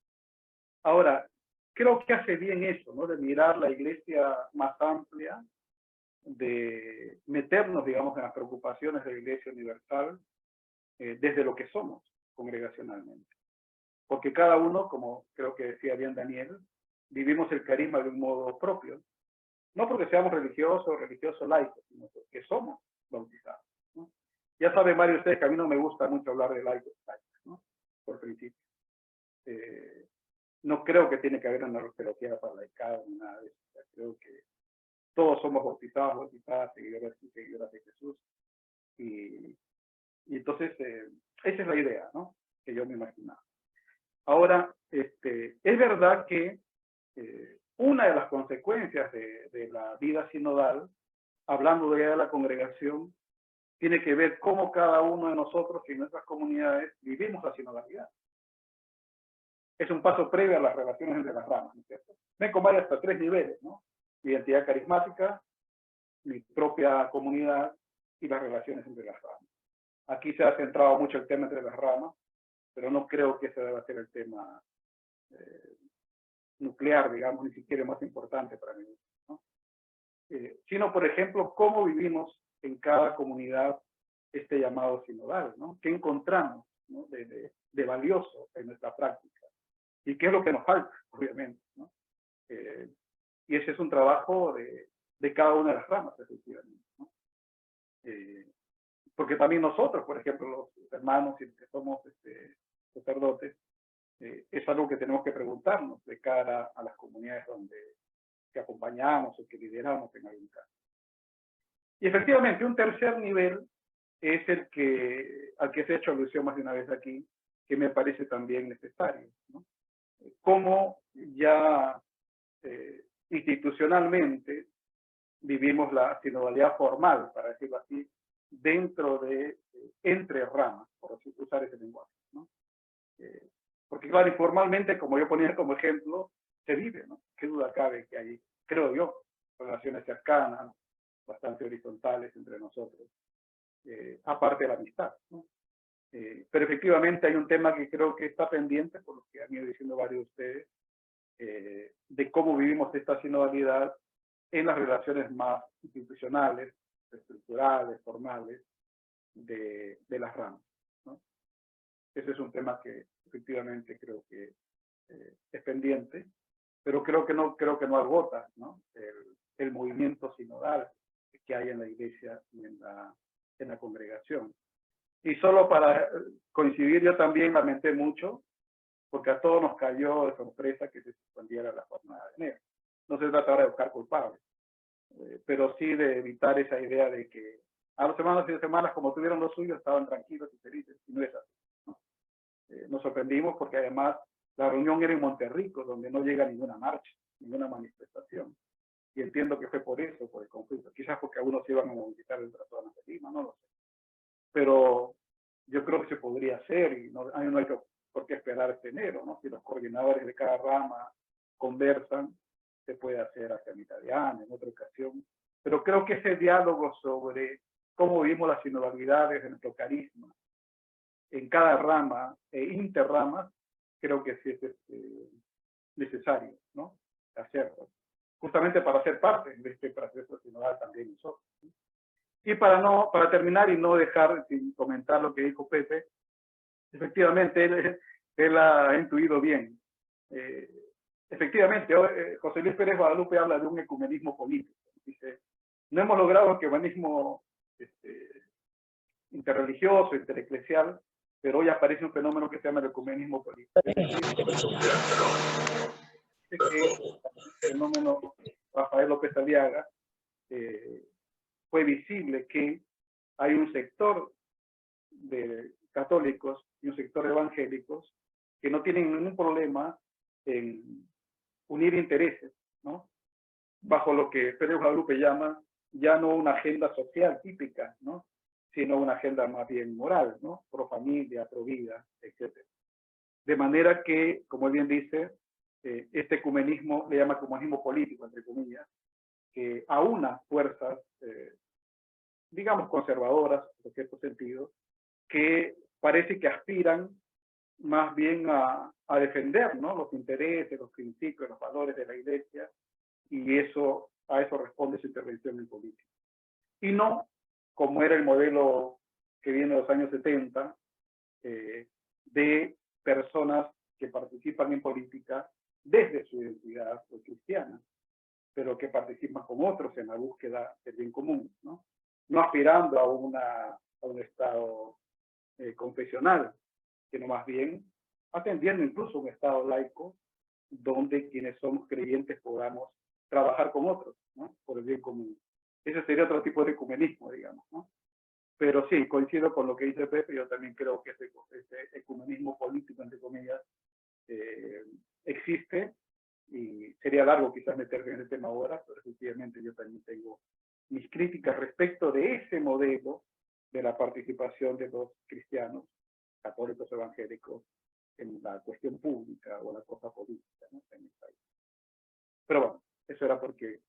S2: Ahora, creo que hace bien eso, ¿no? De mirar la iglesia más amplia, de meternos, digamos, en las preocupaciones de la Iglesia Universal desde lo que somos congregacionalmente. Porque cada uno, como creo que decía bien Daniel, vivimos el carisma de un modo propio. No porque seamos religiosos o religiosos laicos, sino porque somos bautizados, ¿no? Ya saben varios de ustedes que a mí no me gusta mucho hablar de laicos, ¿no? Por principio. No creo que tiene que haber una teología para laicado ni nada de eso. O sea, creo que todos somos bautizados, bautizadas, seguidores y seguidoras de Jesús. Y entonces, esa es la idea, ¿no? Que yo me imaginaba. Ahora, es verdad que una de las consecuencias de la vida sinodal, hablando de la congregación, tiene que ver cómo cada uno de nosotros y nuestras comunidades vivimos la sinodalidad. Es un paso previo a las relaciones entre las ramas, ¿no es cierto? Ven como hay hasta 3 niveles, ¿no? Identidad carismática, mi propia comunidad y las relaciones entre las ramas. Aquí se ha centrado mucho el tema entre las ramas, pero no creo que ese deba ser el tema nuclear, digamos, ni siquiera el más importante para mí, ¿no? Sino, por ejemplo, cómo vivimos en cada comunidad este llamado sinodal, ¿no? ¿Qué encontramos, ¿no? de valioso en nuestra práctica? ¿Y qué es lo que nos falta, obviamente, ¿no? Y ese es un trabajo de cada una de las ramas, efectivamente, ¿no? Porque también nosotros, por ejemplo, los hermanos que somos sacerdotes, es algo que tenemos que preguntarnos de cara a las comunidades que acompañamos o que lideramos en algún caso. Y efectivamente, un tercer nivel es el al que se ha hecho alusión más de una vez aquí, que me parece también necesario, ¿no? Cómo ya institucionalmente vivimos la sinodalidad formal, para decirlo así, dentro de, entre ramas, por usar ese lenguaje, ¿no? Porque claro, informalmente, como yo ponía como ejemplo, se vive, ¿no? Qué duda cabe que hay, creo yo, relaciones cercanas, bastante horizontales entre nosotros, aparte de la amistad, ¿no? Pero efectivamente hay un tema que creo que está pendiente, por lo que han ido diciendo varios de ustedes, de cómo vivimos esta sinodalidad en las relaciones más institucionales, estructurales, formales, de las ramas, ¿no? Ese es un tema que efectivamente creo que es pendiente, pero creo que no agota, ¿no? el movimiento sinodal que hay en la iglesia y en la congregación. Y solo para coincidir, yo también lamenté mucho, porque a todos nos cayó de sorpresa que se suspendiera la jornada de enero. No se trata ahora de buscar culpables, pero sí de evitar esa idea de que a los hermanos y las hermanas, como tuvieron lo suyo, estaban tranquilos y felices, y no es así, ¿no? Nos sorprendimos porque además la reunión era en Monterrico, donde no llega ninguna marcha, ninguna manifestación. Y entiendo que fue por eso, por el conflicto. Quizás porque algunos se iban a movilizar en otras zonas de Lima, no lo sé. Pero yo creo que se podría hacer y no hay por qué esperar este enero, ¿no? Si los coordinadores de cada rama conversan, se puede hacer hacia mitad de año, en otra ocasión, pero creo que ese diálogo sobre cómo vivimos las sinodalidades de nuestro carisma, en cada rama e interramas, creo que sí es necesario, ¿no? Hacerlo. Justamente para ser parte de este proceso sinodal también nosotros. Y para terminar y no dejar sin comentar lo que dijo Pepe, efectivamente él ha intuido bien. Efectivamente, José Luis Pérez Guadalupe habla de un ecumenismo político. Dice, no hemos logrado un ecumenismo interreligioso, intereclesial, pero hoy aparece un fenómeno que se llama el ecumenismo político. Que el fenómeno Rafael López Aliaga fue visible que hay un sector de católicos y un sector de evangélicos que no tienen ningún problema en unir intereses, ¿no? Bajo lo que Pérez Guadalupe llama ya no una agenda social típica, ¿no? Sino una agenda más bien moral, ¿no? Pro familia, pro vida, etc. De manera que, como él bien dice, este ecumenismo le llama ecumenismo político, entre comillas, que aúna fuerzas, digamos, conservadoras, en cierto sentido, que parece que aspiran más bien a defender, ¿no? Los intereses, los principios, los valores de la Iglesia, y a eso responde su intervención en política. Y no como era el modelo que viene de los años 70, de personas que participan en política desde su identidad cristiana, pero que participan con otros en la búsqueda del bien común, ¿no? No aspirando a un estado confesional, sino más bien atendiendo incluso un estado laico donde quienes somos creyentes podamos trabajar con otros, ¿no? Por el bien común. Ese sería otro tipo de ecumenismo, digamos, ¿no? Pero sí, coincido con lo que dice Pepe, yo también creo que ese ecumenismo político, entre comillas, existe, y sería largo quizás meterme en el tema ahora, pero efectivamente yo también tengo mis críticas respecto de ese modelo de la participación de los cristianos, católicos, evangélicos, en la cuestión pública o la cosa política, ¿no? En el país. Pero bueno, eso era porque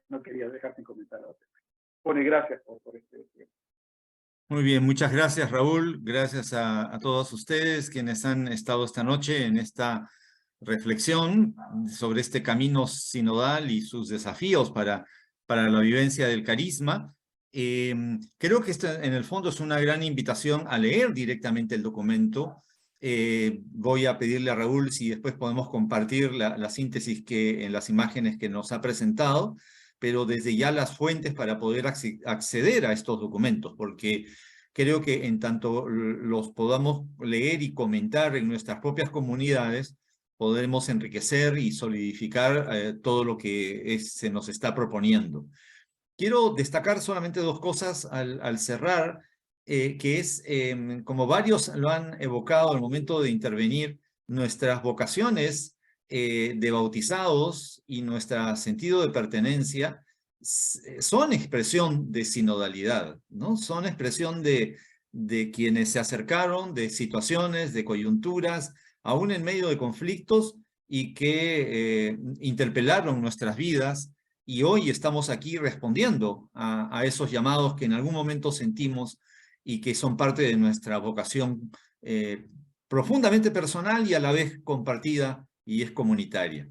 S2: no quería dejar sin comentar ahora. Bueno, y gracias por este tiempo.
S1: Muy bien, muchas gracias, Raúl. Gracias a todos ustedes quienes han estado esta noche en esta reflexión sobre este camino sinodal y sus desafíos para la vivencia del carisma. Creo que esto en el fondo es una gran invitación a leer directamente el documento. Voy a pedirle a Raúl si después podemos compartir la síntesis en las imágenes que nos ha presentado, pero desde ya las fuentes para poder acceder a estos documentos, porque creo que en tanto los podamos leer y comentar en nuestras propias comunidades, podremos enriquecer y solidificar todo lo que se nos está proponiendo. Quiero destacar solamente dos cosas al cerrar, que es, como varios lo han evocado al momento de intervenir, nuestras vocaciones de bautizados y nuestro sentido de pertenencia son expresión de sinodalidad, ¿no? Son expresión de quienes se acercaron, de situaciones, de coyunturas, aún en medio de conflictos, y que interpelaron nuestras vidas, y hoy estamos aquí respondiendo a esos llamados que en algún momento sentimos y que son parte de nuestra vocación profundamente personal y a la vez compartida y es comunitaria.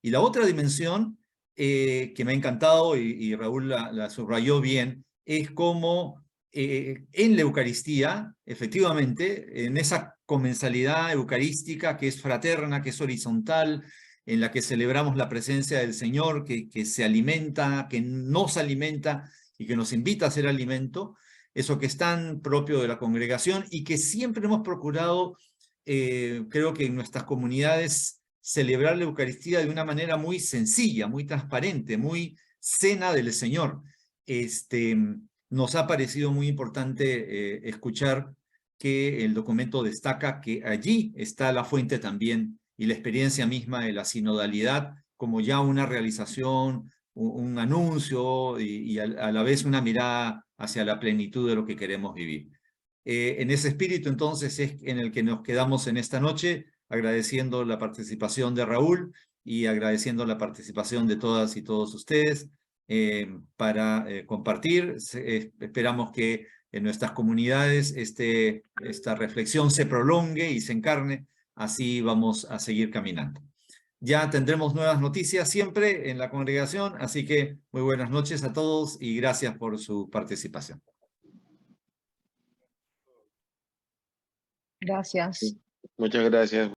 S1: Y la otra dimensión que me ha encantado, y Raúl la subrayó bien, es cómo en la Eucaristía, efectivamente, en esa comensalidad eucarística que es fraterna, que es horizontal, en la que celebramos la presencia del Señor, que se alimenta, que nos alimenta y que nos invita a ser alimento, eso que es tan propio de la congregación y que siempre hemos procurado, creo que en nuestras comunidades, celebrar la Eucaristía de una manera muy sencilla, muy transparente, muy cena del Señor. Nos ha parecido muy importante escuchar que el documento destaca que allí está la fuente también y la experiencia misma de la sinodalidad como ya una realización, un anuncio y a la vez una mirada hacia la plenitud de lo que queremos vivir. En ese espíritu entonces es en el que nos quedamos en esta noche, agradeciendo la participación de Raúl y agradeciendo la participación de todas y todos ustedes para compartir. Esperamos que en nuestras comunidades esta reflexión se prolongue y se encarne, así vamos a seguir caminando. Ya tendremos nuevas noticias siempre en la congregación, así que muy buenas noches a todos y gracias por su participación.
S7: Gracias.
S8: Muchas gracias.